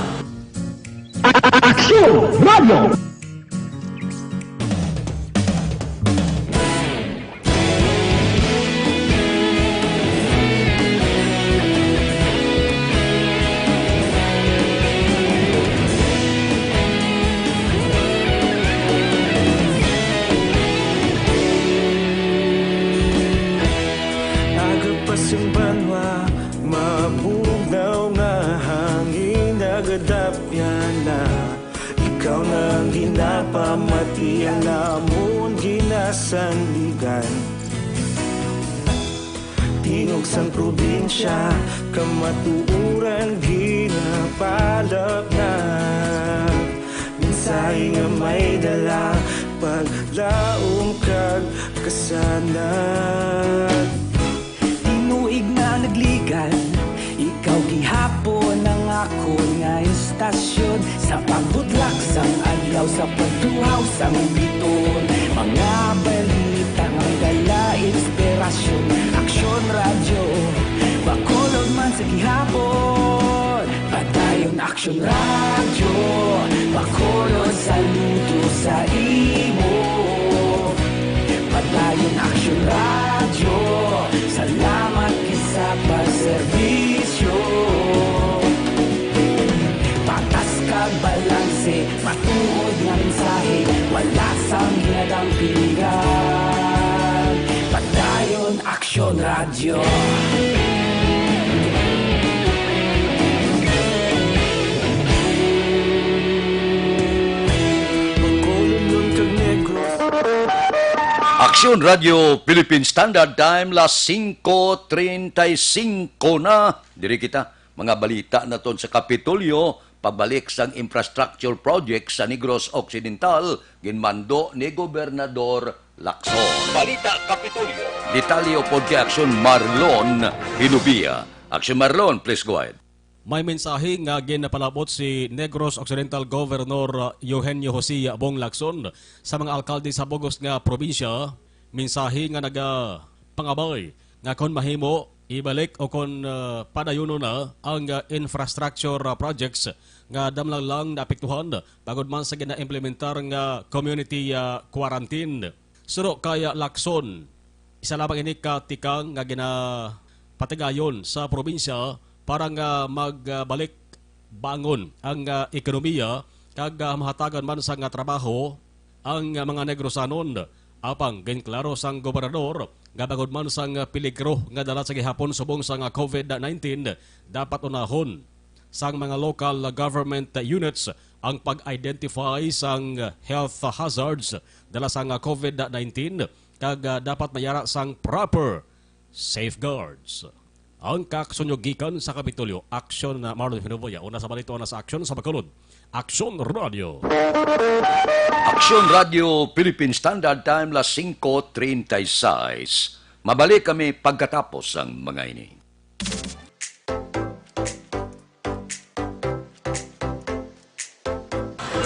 A: Aksyon Radio!
J: Agapasang banwa, mabugnaw nga hangin nagadapyan na. Ikaw nang ginapamati ang namon ginasandigan. Tinog sang probinsya, kamatuuran ginapalap na. Minsay nga may dala, paglaom kag kasanag.
E: Tinuig na nagligan, ikaw gihapon ang ako nga istasyon. Sa pagbudlak sang adlaw, sa pagduhaw sang biton. Mga balita nga dala inspirasyon. Aksyon radyo, bakolod man sa gihapon. Padayon aksyon radyo, bakolod saludo sa imo. Padayon aksyon radyo, salamat kisa pagserbisyo. Patas kag balanse, matuod nga mensahe, wala sang ginadang piligan. Padayon aksyon radyo.
C: Aksyon Radio Philippine Standard Time las 5:35 na. Diri kita mga balita naton sa Kapitolyo pabalik sang infrastructure project sa Negros Occidental ginmando ni Gobernador Lacson. Balita Kapitolyo. Detalye po kay Aksyon Marlon Hinubia. Aksyon Marlon, please go ahead.
K: May mensahe nga ginapalabot si Negros Occidental Governor Eugenio Jose Bong Lacson sa mga alkalde sa Bogos nga probinsya. Mensahe nga pangabay nga kon mahimo ibalik o kon padayuno na ang infrastructure projects nga damlang lang naapektuhan pagod man sa gina-implementar nga community quarantine. Suro kaya Lacson, isa lamang ini katikang nga ginapatigayon sa probinsya para nga magbalik bangon ang ekonomiya kag mahatagan man sa nga trabaho ang mga Negrosanon. Apang ginklaro sang gobernador nga bangod man sang peligro nga dala sa gihapon subong sa COVID-19 dapat unahon sang mga local government units ang pag-identify sang health hazards dala sa COVID-19 kag dapat mayara sang proper safeguards. Ang kaksunyogikan sa Kapitolyo, Aksyon na Marlon Hinovoya. Una sa balito na sa Aksyon sa Bacolod. Aksyon Radio.
C: Aksyon Radio Philippine Standard Time las 5:36. Mabalik kami pagkatapos ang mga ini.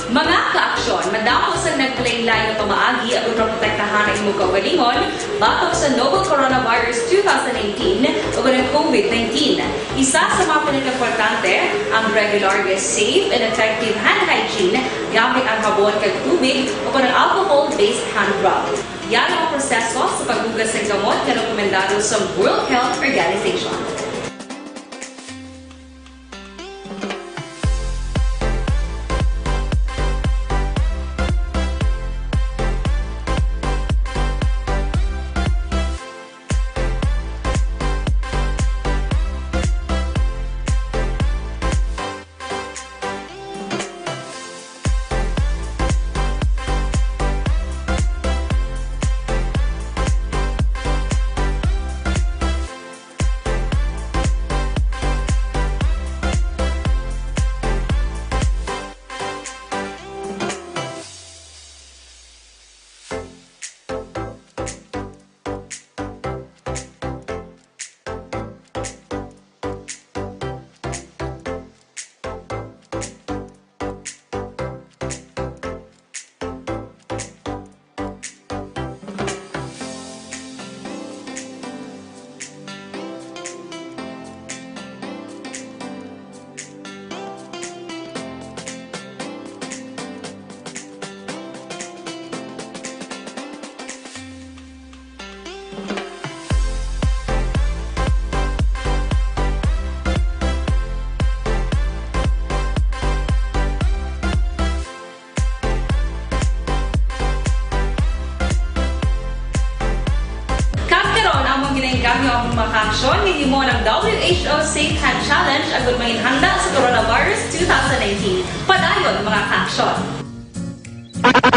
G: Mga kaaksyon, madamo sa naglaylay na pamaagi at protektahan ang imong kaugalingon batok sa novel coronavirus 2018 o ng COVID-19. Isa sa mga pinaka-importante ang regular, safe, and effective hand hygiene gamit ang habon kag tubig o ng alcohol-based hand rub. Yan ang proseso sa paghugas ng gamot na rekomendado sa World Health Organization. ginenggamyo ang mga aksyon ni mo ng WHO Safe Hand Challenge agud mahinhanda sa coronavirus 2019. Padayon mga aksyon.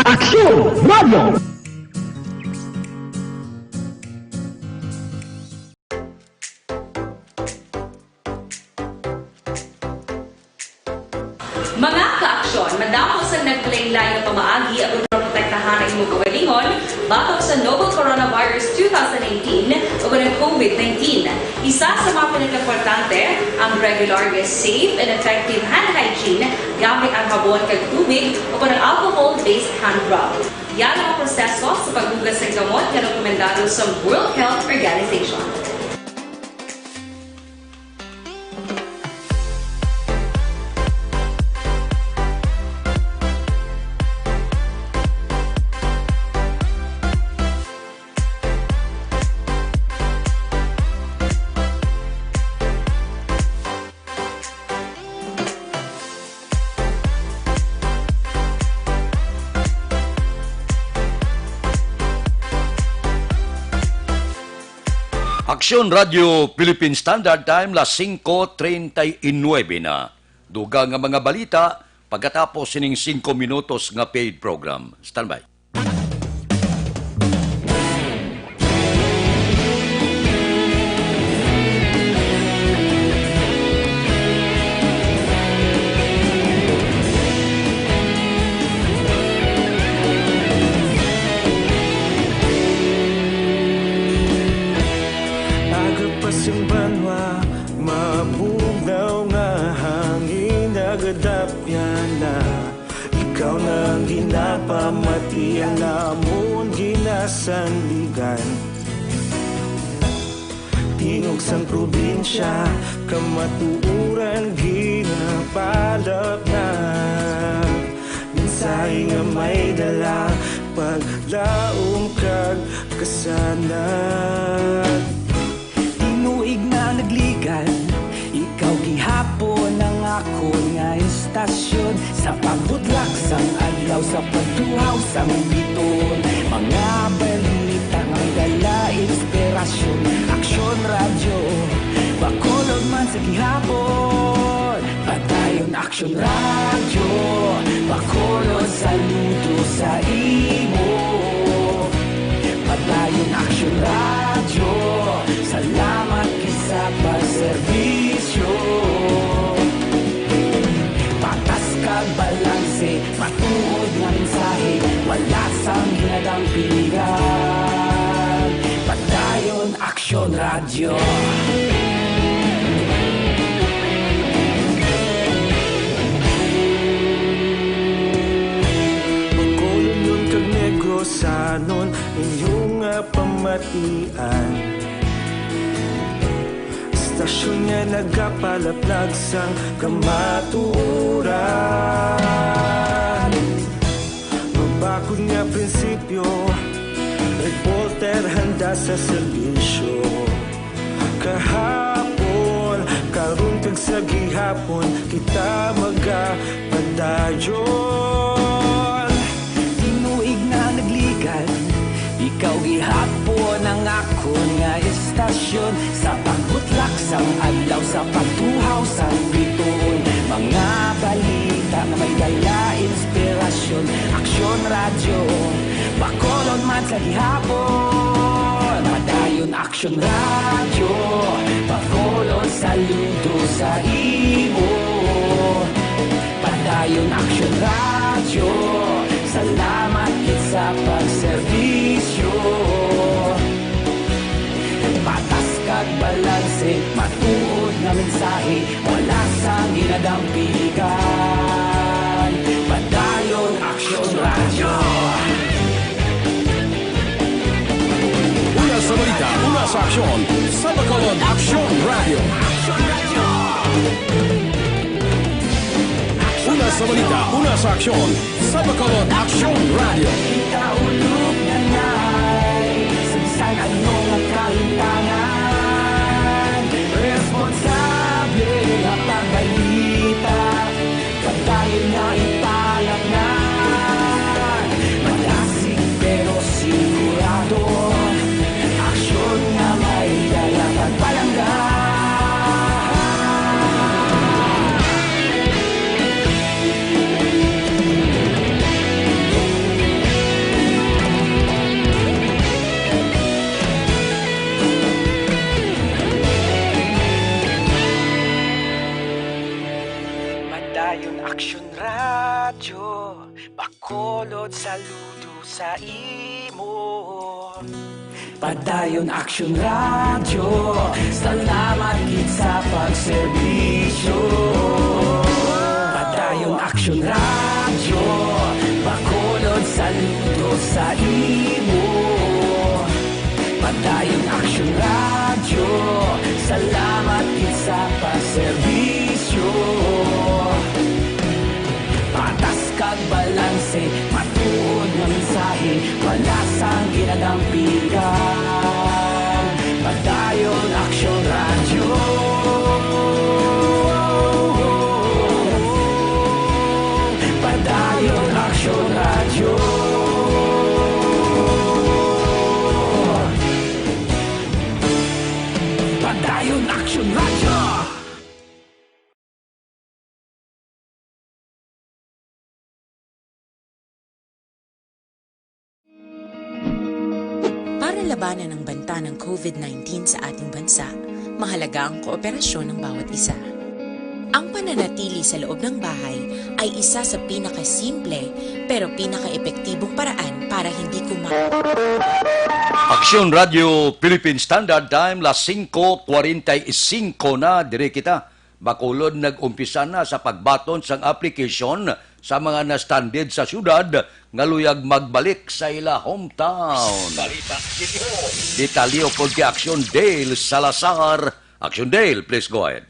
A: Aksyon Radio!
G: Mga ka-aksyon, madamo sa nagpalaylay na pamaagi at protektahan ang imong kaugalingon batok sa novel coronavirus 2018 o ng COVID-19. Isa sa mga pinaka-importante ang regular, safe, and effective hand hygiene gamit ang habon kag tubig o ng alcohol-based hand rub. Yan ang proseso sa paghugas ng gamot na rekomendado sa World Health Organization.
C: Aksyon Radio Philippine Standard Time las 5:39 na. Dugang nga mga balita pagkatapos sining 5 minutos nga paid program. Standby.
J: Simbanwa, mabugaw nga hangin nagadapyan na. Ikaw nang ginapamatian namon ginasanligan. Tingog sang probinsya, kamatuuran ginapalap na. Minsay nga may dala, paglaom kag kasanag.
E: Tinuig na nagligan, ikaw gihapon ang ako nga istasyon. Sa pagbutlak sang adlaw, sa pagtuhaw sang biton. Mga balita nga dala inspirasyon. Aksyon radyo, bakolod man sa gihapon. Padayon aksyon radyo, bakolod saludo sa imo. Padayon aksyon radyo, salamat kisa pagserbisyo. Patas kag balanse, matuod nga mensahe, wala sang hinadang piligan. Padayon aksyon radyo.
J: Bakolod yun kag Negrosanon, inyong pamatian. Stasyon nga nagapalaplag sang kamaturan. Mabakod nga prinsipyo, reporter handa sa serbisyo. Kahapon, karun kag sa gihapon, kita magapadayon.
E: Tinuig na nagligan, ikaw gihapon ang ako nga istasyon. Sa pagbutlak sang adlaw, sa pagtuhaw sang biton. Mga balita na may dala inspirasyon. Aksyon radyo, bakolod man sa gihapon. Padayon aksyon radyo, bakolod saludo sa imo. Padayon aksyon radyo, salamat sa pagserbisyo. Patas kag balanse, matuod na mensahe, wala sang ginadampigan. Padayon aksyon radyo.
A: Una sa balita, una sa aksyon, sa Bacolod Aksyon Radio. Una sa balita, una sa aksyon, sa Bacolod Aksyon Radio.
E: Kaulog na na'y sagsang ano nga kahintangan. Responsable na pagbalita, pagdayon na ipalap na. Malasig pero sigurado, aksyon nga may
J: Bakulod saludo sa imo.
E: Padayon Action Radio, salamat gid sa pagserbisyo. Padayon Action Radio, bakulod saludo sa imo. Padayon Action Radio, salamat gid sa pagserbisyo. Patas kag balanse, matuod nga mensahe, wala sang ginadampigan. Padayon Action Radio. Padayon Action Radio. Padayon Action Radio.
L: Para labanan ang banta ng COVID-19 sa ating bansa, mahalaga ang kooperasyon ng bawat isa. Ang pananatili sa loob ng bahay ay isa sa pinakasimple pero pinaka-epektibong paraan para hindi
C: Aksyon Radio Philippine Standard Time, las 5:45 na, dire kita. Bakulod nag-umpisa na sa pagbaton sang application sa mga na-stranded sa syudad nga luyag magbalik sa ila hometown.
D: Balita City Hall.
C: Detalyo po kay Action Dale Salazar. Action Dale, please go ahead.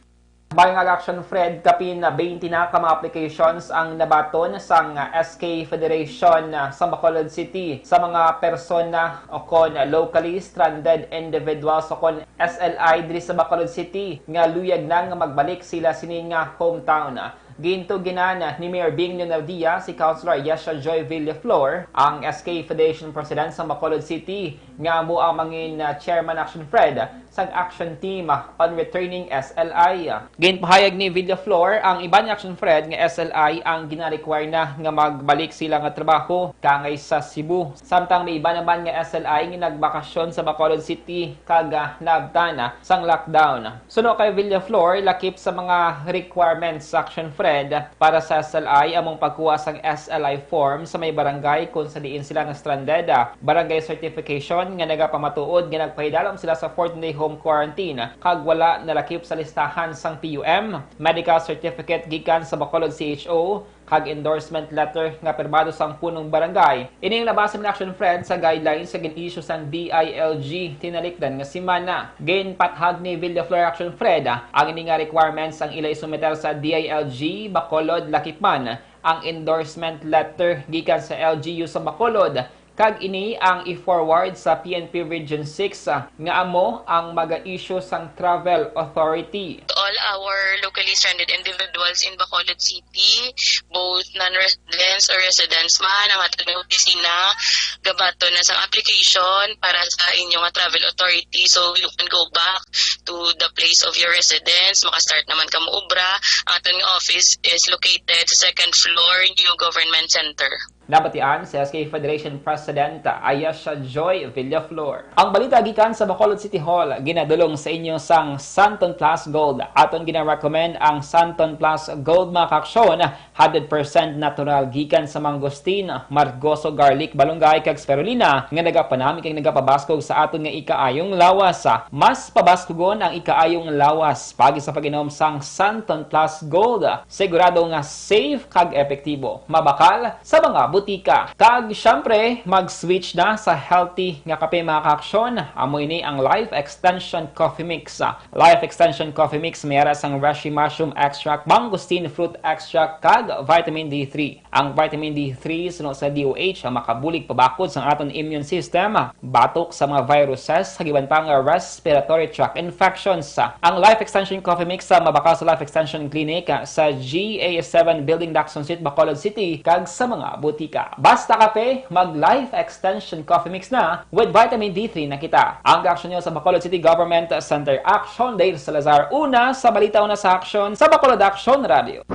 M: Bayang Action Fred, kapin 20 na ka mga applications ang nabaton sang SK Federation sa Bacolod City sa mga persona o kon locally stranded individuals o kon SLI diri sa Bacolod City nga luyag na nga magbalik sila sining hometown. Ginto ginana ni Mayor Bing Leonardia si Councilor Yesha Joy Villaflor, ang SK Federation President sa Bacolod City, nga mo ang mangin Chairman Action Fred sa Action Team on Returning SLI. Ginpahayag ni Villaflor ang iba ni Action Fred nga SLI ang gina-require na nga magbalik sila nga trabaho kangay sa Cebu. Samtang may iba naman nga SLI nga nagbakasyon sa Bacolod City kaga nabtana sang lockdown. Suno kay Villaflor, lakip sa mga requirements sa Action Fred para sa SLI among pagkuha sang SLI form sa may barangay kung sa diin sila na stranded. Barangay certification nga nagapamatuod nga nagpahidalom sila sa 14-day home quarantine kag wala nalakip sa listahan sang PUM, medical certificate gikan sa Bacolod CHO kag endorsement letter nga pirmado sang punong barangay. Ining labasan ng Action Fred sa guidelines sa gin-issue sang DILG tinalikdan nga semana. Ginpathag ni Villaflor Action Fred ang ini nga requirements ang ila isumeter sa DILG Bacolod Lakipman, ang endorsement letter gikan sa LGU sa Bacolod kag ini ang i-forward sa PNP Region 6 nga amo ang maga-issue sang Travel Authority.
N: To all our locally stranded individuals in Bacolod City, both non-residents or residents man, ang atong opisina gabato na sa application para sa inyong travel authority, so you can go back to the place of your residence, makastart naman ka mo obra. Ang atong office is located sa second floor, New Government Center.
M: Nabatian sa SK Federation President Ayesha Joy Villaflor. Ang balita gikan sa Bacolod City Hall, ginadulong sa inyo sang Santon Plus Gold. Aton gina-recommend ang Santon Plus Gold mga kaksyon, 100% natural gikan sa mangosteen, margoso, garlic, balunggay kag spirulina nga nagapanami kag nagapabaskog sa aton nga ikaayong lawas. Mas pabaskogon ang ikaayong lawas pagi sa pag-inom sang Santon Plus Gold. Sigurado nga safe kag epektibo, mabakal sa mga butika. Kag syempre, mag-switch na sa healthy nga kape mga kaaksyon. Amoy ni ang Life Extension Coffee Mix. Life Extension Coffee Mix mayara sang reishi mushroom extract, mangosteen fruit extract kag vitamin D3. Ang vitamin D3 sunod sa DOH ang makabulig pabakod sa aton immune system, batok sa mga viruses, hagiban pa nga respiratory tract infections. Ang Life Extension Coffee Mix mabakal sa Life Extension Clinic sa GA7 Building, Daxon Street, Bacolod City kag sa mga butika. Basta kape, mag-Life Extension Coffee Mix na with vitamin D3 na kita. Ang action nyo sa Bacolod City Government Center Action Dale Salazar. Una sa balita, una sa action sa Bacolod Action Radio.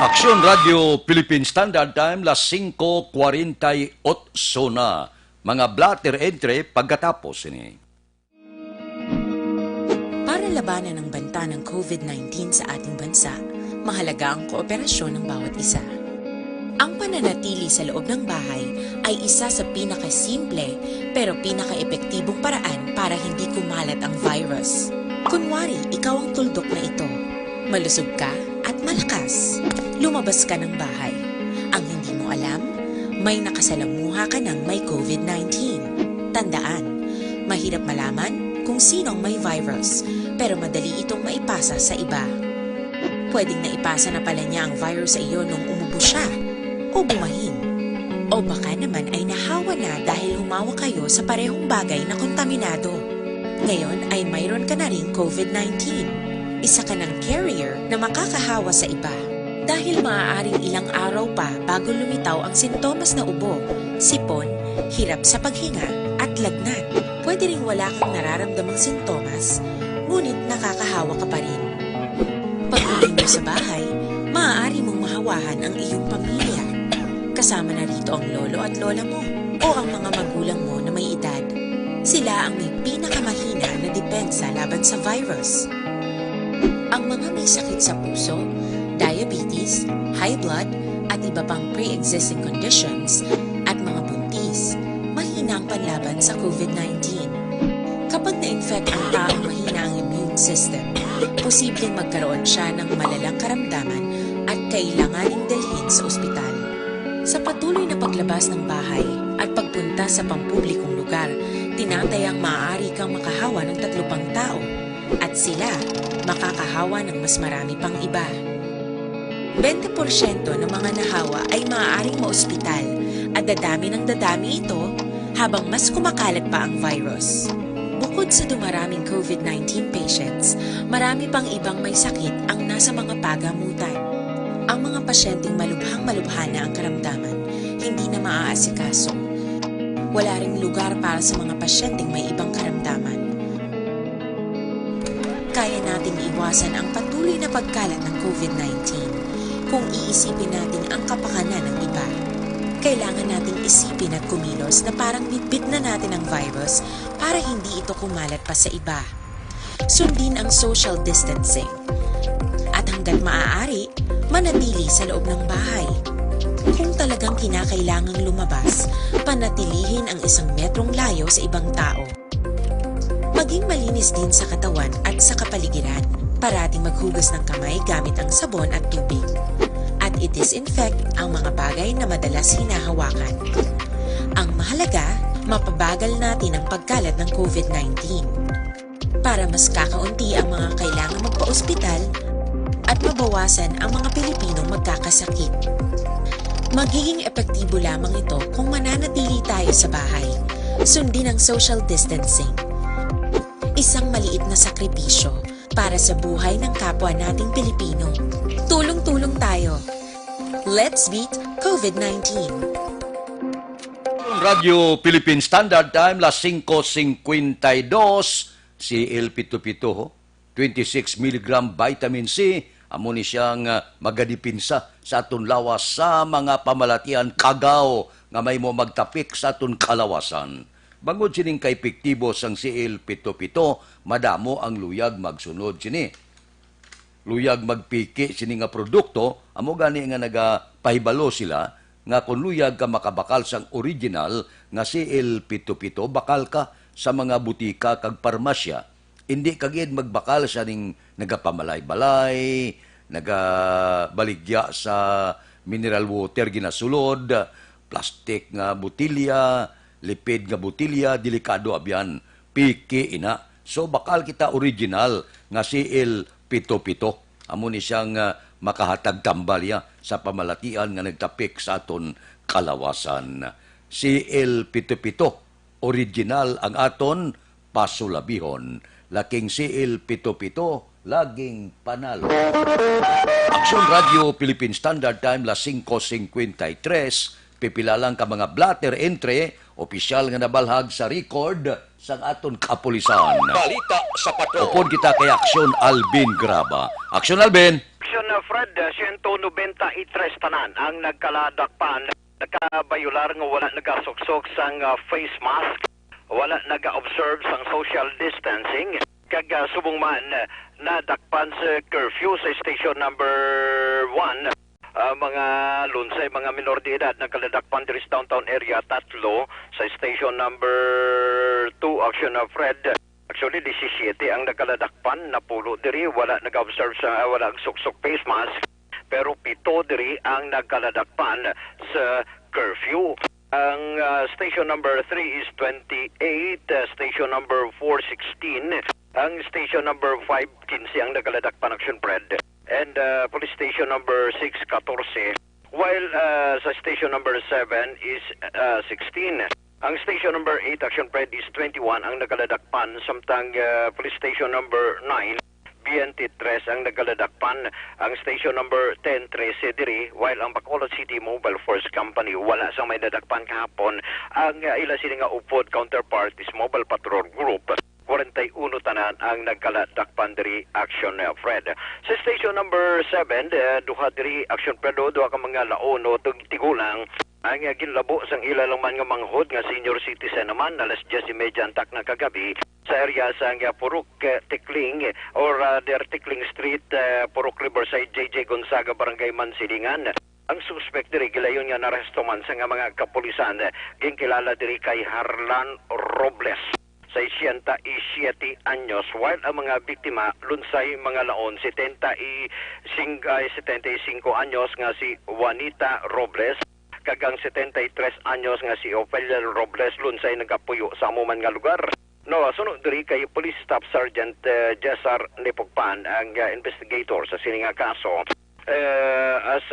C: Action Radio Philippine Standard Time, las 5:48 na. Mga blatter entry pagkatapos ini.
L: Para labanan ang banta ng COVID-19 sa ating bansa, mahalaga ang kooperasyon ng bawat isa. Ang pananatili sa loob ng bahay ay isa sa pinakasimple pero pinaka-epektibong paraan para hindi kumalat ang virus. Kunwari, ikaw ang tuldok na ito. Malusog ka at malakas. Lumabas ka ng bahay. Ang hindi mo alam, may nakasalamuha ka ng may COVID-19. Tandaan, mahirap malaman kung sinong may virus, pero madali itong maipasa sa iba. Pwedeng naipasa na pala niya ang virus sa iyo nung umubo siya o bumahin. O baka naman ay nahawa na dahil humawa kayo sa parehong bagay na kontaminado. Ngayon ay mayroon ka na ring COVID-19. Isa ka ng carrier na makakahawa sa iba. Dahil maaaring ilang araw pa bago lumitaw ang sintomas na ubo, sipon, hirap sa paghinga at lagnat. Pwede ring wala kang nararamdamang sintomas, ngunit nakakahawa ka pa rin. Pag uwi mo sa bahay, maaari mong mahawahan ang iyong pamilya. Kasama na rito ang lolo at lola mo o ang mga magulang mo na may edad. Sila ang may pinakamahina na depensa laban sa virus. Ang mga may sakit sa puso, diabetes, high blood, at iba pang pre-existing conditions at mga buntis, mahina ang panlaban sa COVID-19. Kapag na-infect ang taong mahina ang immune system, posibleng magkaroon siya ng malalang karamdaman at kailanganing dalhin sa ospital. Sa patuloy na paglabas ng bahay at pagpunta sa pampublikong lugar, tinatayang maaari kang makahawa ng 3 pang tao at sila makakahawa ng mas marami pang iba. 20% ng mga nahawa ay maaaring maospital at dadami ng dadami ito habang mas kumakalat pa ang virus. Bukod sa dumaraming COVID-19 patients, marami pang ibang may sakit ang nasa mga pagamutan. Ang mga pasyenteng malubhang-malubha na ang karamdaman, hindi na maaasikaso. Wala ring lugar para sa mga pasyenteng may ibang karamdaman. Kaya nating iwasan ang patuloy na pagkalat ng COVID-19 kung iisipin natin ang kapakanan ng iba. Kailangan nating isipin at kumilos na parang bitbit na natin ang virus para hindi ito kumalat pa sa iba. Sundin ang social distancing. At hanggat maaari, manatili sa loob ng bahay. Kung talagang kinakailangang lumabas, panatilihin ang 1 metrong layo sa ibang tao. Maging malinis din sa katawan at sa kapaligiran. Parating maghugas ng kamay gamit ang sabon at tubig. At i-disinfect ang mga bagay na madalas hinahawakan. Ang mahalaga, mapabagal natin ang pagkalat ng COVID-19. Para mas kakaunti ang mga kailangang magpa-ospital at mabawasan ang mga Pilipinong magkakasakit. Magiging epektibo lamang ito kung mananatili tayo sa bahay. Sundin ang social distancing. Isang maliit na sakripisyo para sa buhay ng kapwa nating Pilipino. Tulong-tulong tayo. Let's beat COVID-19.
C: Radio Philippine Standard Time, las 5:52, si El Pito Pito, 26 mg vitamin C, amo ni siyang magadipinsa sa aton lawas sa mga pamalatian kagaw nga may mo magtapik sa aton kalawasan. Bangod sining kaepektibo sang si El Pito Pito, madamo ang luyag magsunod sini. Luyag magpiki sini nga produkto, amo gani nga nagapahibalo sila nga kung luyag ka makabakal sang original nga si El Pito Pito, bakal ka sa mga butika kag parmasya. Hindi kagid magbakal sa ning nagapamalay-balay, nagabaligya sa mineral water ginasulod, plastic nga botilya, lipid nga botilya, delikado abyan, piki ina. So bakal kita original nga si El Pito Pito. Amo ni siyang makahatag tambalya sa pamalatian nga nagtapik sa aton kalawasan. Si El Pito Pito, original ang aton pasulabihon. Laking si El Pito Pito, laging panalo. Aksyon Radio Philippine Standard Time, las 5:53, pipila lang ka mga blatter entry, opisyal nga nabalhag sa record sa aton kapulisan.
D: Balita sa patrol.
C: Upod kita kay Aksyon Alvin Graba. Aksyon Alvin.
H: Aksyon Fred, 193 tanan ang nagkaladakpan. Nagkabayular nga wala nagasuksok sang face mask, wala naga-observe sang social distancing, kag subong man nadakpan sa curfew sa station number 1 mga lunsay, mga minor de edad na kaladakpan diri sa downtown area, 3 sa station number 2, Action of Fred. Actually, 17 ang nakaladakpan, napulo diri, wala nag-observe sa, wala suksok face mask, pero 7 diri ang nakaladakpan sa curfew. Ang station number 3 is 28, station number 4, 16, ang station number 5, 15 ang nakaladakpan, Action Fred. And police station number 6, 14. While sa station number 7 is 16. Ang station number 8, Action Fred, is 21 ang nakaladakpan. Samtang police station number 9, BNT 3 ang nakaladakpan. Ang station number 10, 13 diri. While ang Bacolod City Mobile Force Company wala sa may nadakpan kahapon. Ang ila sila nga upod counterpart is Mobile Patrol Group. 41 tanan ang nagkaladakpan diri, Action Fred. Sa station number 7, duha diri, Action Fred, duha ka mga laono tigulang ang ginlabo sang ilalaman nga manghod nga senior citizen naman alas 10:30 antak na kagabi sa area sa Purok Tikling or der Tikling Street, Purok Riverside, JJ Gonzaga, Barangay Mansilingan. Ang suspect diri gilayon nga naresto man sa nga mga kapulisan, ginkilala diri kay Harlan Robles, 67 anyos, while ang mga biktima lunsay mga laon 75 anyos nga si Juanita Robles, kagang 73 anyos nga si Ophelia Robles, lunsay nagapuyo sa amuman nga lugar. No, sunod diri kay Police Staff Sergeant Jesar Nepogpan ang investigator sa sininga kaso. As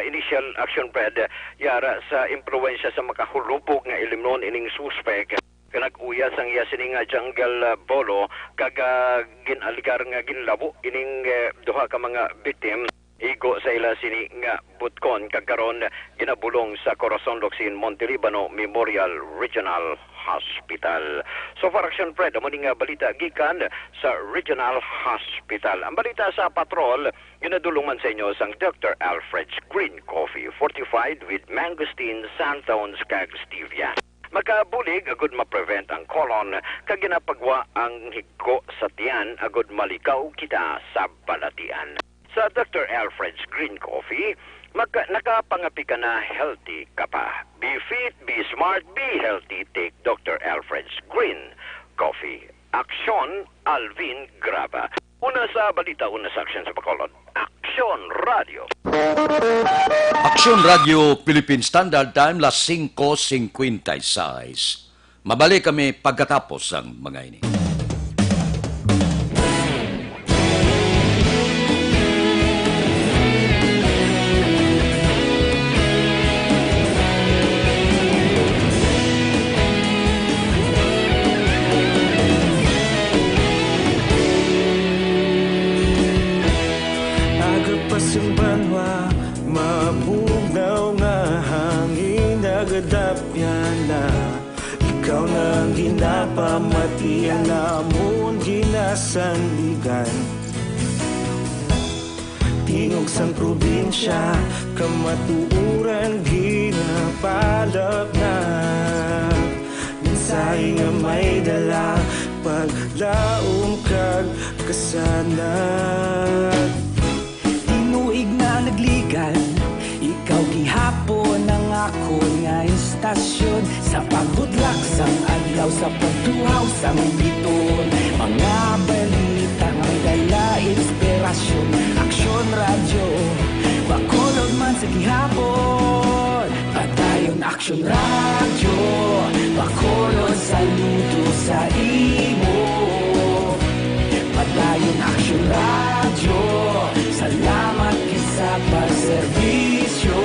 H: initial action Fred, yara sa impluensya sa makahulubog nga ilimnon ining suspect kanag-uya sang iya sininga jungle bolo kaga ginaligar nga ginlabo ining duha ka mga victim igo sa ila sini nga butkon kagkaron ginabulong sa Corazon Locsin Montelibano Memorial Regional Hospital. So far, Action Fred, amo nga balita gikan sa Regional Hospital. Ang balita sa patrol, ginadulong man sa inyo sang Dr. Alfred's Green Coffee fortified with mangosteen, xanthones, kag stevia. Makabulig agud ma-prevent ang colon kag ginapagwa ang higko sa tiyan agud malikaw kita sa balatian. Sa Dr. Alfred's Green Coffee, nakapangapi ka na healthy ka pa. Be fit, be smart, be healthy. Take Dr. Alfred's Green Coffee. Aksyon Alvin Graba. Una sa balita, una sa aksyon sa Bacolod. Aksyon Radio.
C: Aksyon Radio Philippine Standard Time, las 5:56. Mabalik kami pagkatapos ang mga ini.
J: Agapasang banwa, mabugaw nga hangin, nagadapyan na ikaw nang ginapamatian namon ginasandigan. Tingog sang probinsya, kamatuuran ginapalap na. Minsay nga may dala, paglaom kag kasanat.
E: Tinuig na nagligan, ikaw gihapon ang ako nga istasyon. Sa pagudlak sang adlaw, sa pagtuhaw sang biton. Mga balita nga dala inspirasyon. Aksyon Radio, Bacolod man sa gihapon. Padayon Aksyon Radio, Bacolod saludo sa imo. Padayon Aksyon Radio, salamat sa pagserbisyo.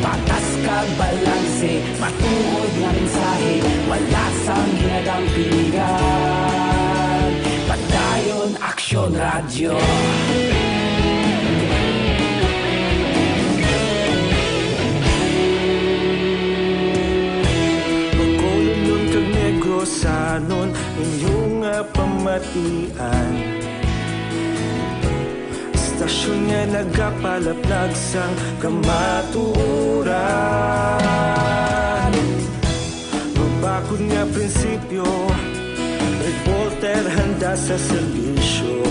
E: Patas kag balanse, matuod nga mensahe, wala sang ginadampingan. Padayon Aksyon Radio.
J: Bacolod nun kag Negros sanon inyong pamatian. Stasyon nga nagapalaplag sang kamatuuran. Mabakod nga prinsipyo, reporter handa sa serbisyo.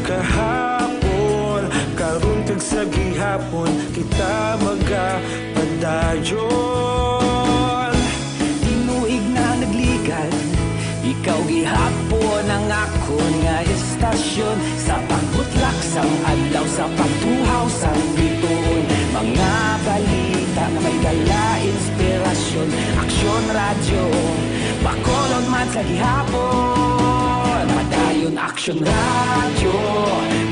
J: Kahapon, sa gihapon kita magapadayon.
E: Tinuig na nagligan, ikaw gihapon ang akon nga estasyon. Sa pagbutlak sang adlaw, sa pagtuhaw sang bituon, mga balita na may dala inspirasyon. Aksyon radyo, Bacolod man sa gihapon. Padayon Aksyon radyo,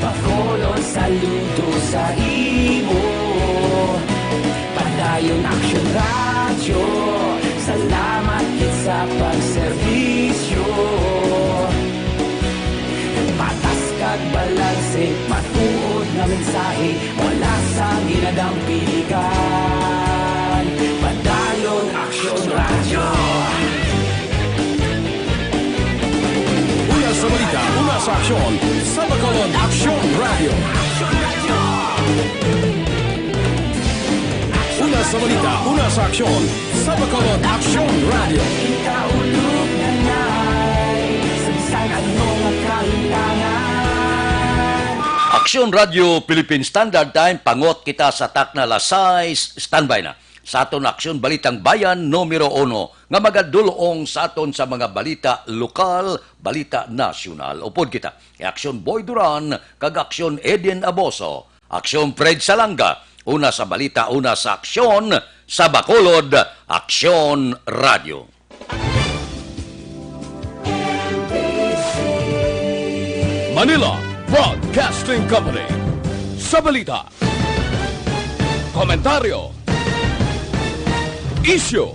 E: Bacolod saludo sa imo. Padayon Aksyon radyo, salamat kit sa pagserbisyo. Patas kag balanse, matuod na mensahe, wala sa ginadang pilikan. Padayon Aksyon radyo.
A: Una sa balita, una sa aksyon, sa Bacolod Aksyon Radio. Una sa balita, una sa aksyon, sa Bacolod Aksyon Radio.
E: Ikaulog na na'y sagsay anong kahitangan.
C: Aksyon Radio Philippine Standard Time, pangot kita sa takna lasay, standby na. Sa aton Aksyon Balitang Bayan, numero 1, nga magadulong sa aton sa mga balita lokal, balita nasyonal. Upod kita, Aksyon Boy Duran, kag Aksyon Eden Aboso, Aksyon Fred Salanga, una sa balita, una sa aksyon, sa Bacolod, Aksyon Radio.
A: Manila Broadcasting Company. Sa balita, komentaryo, issue,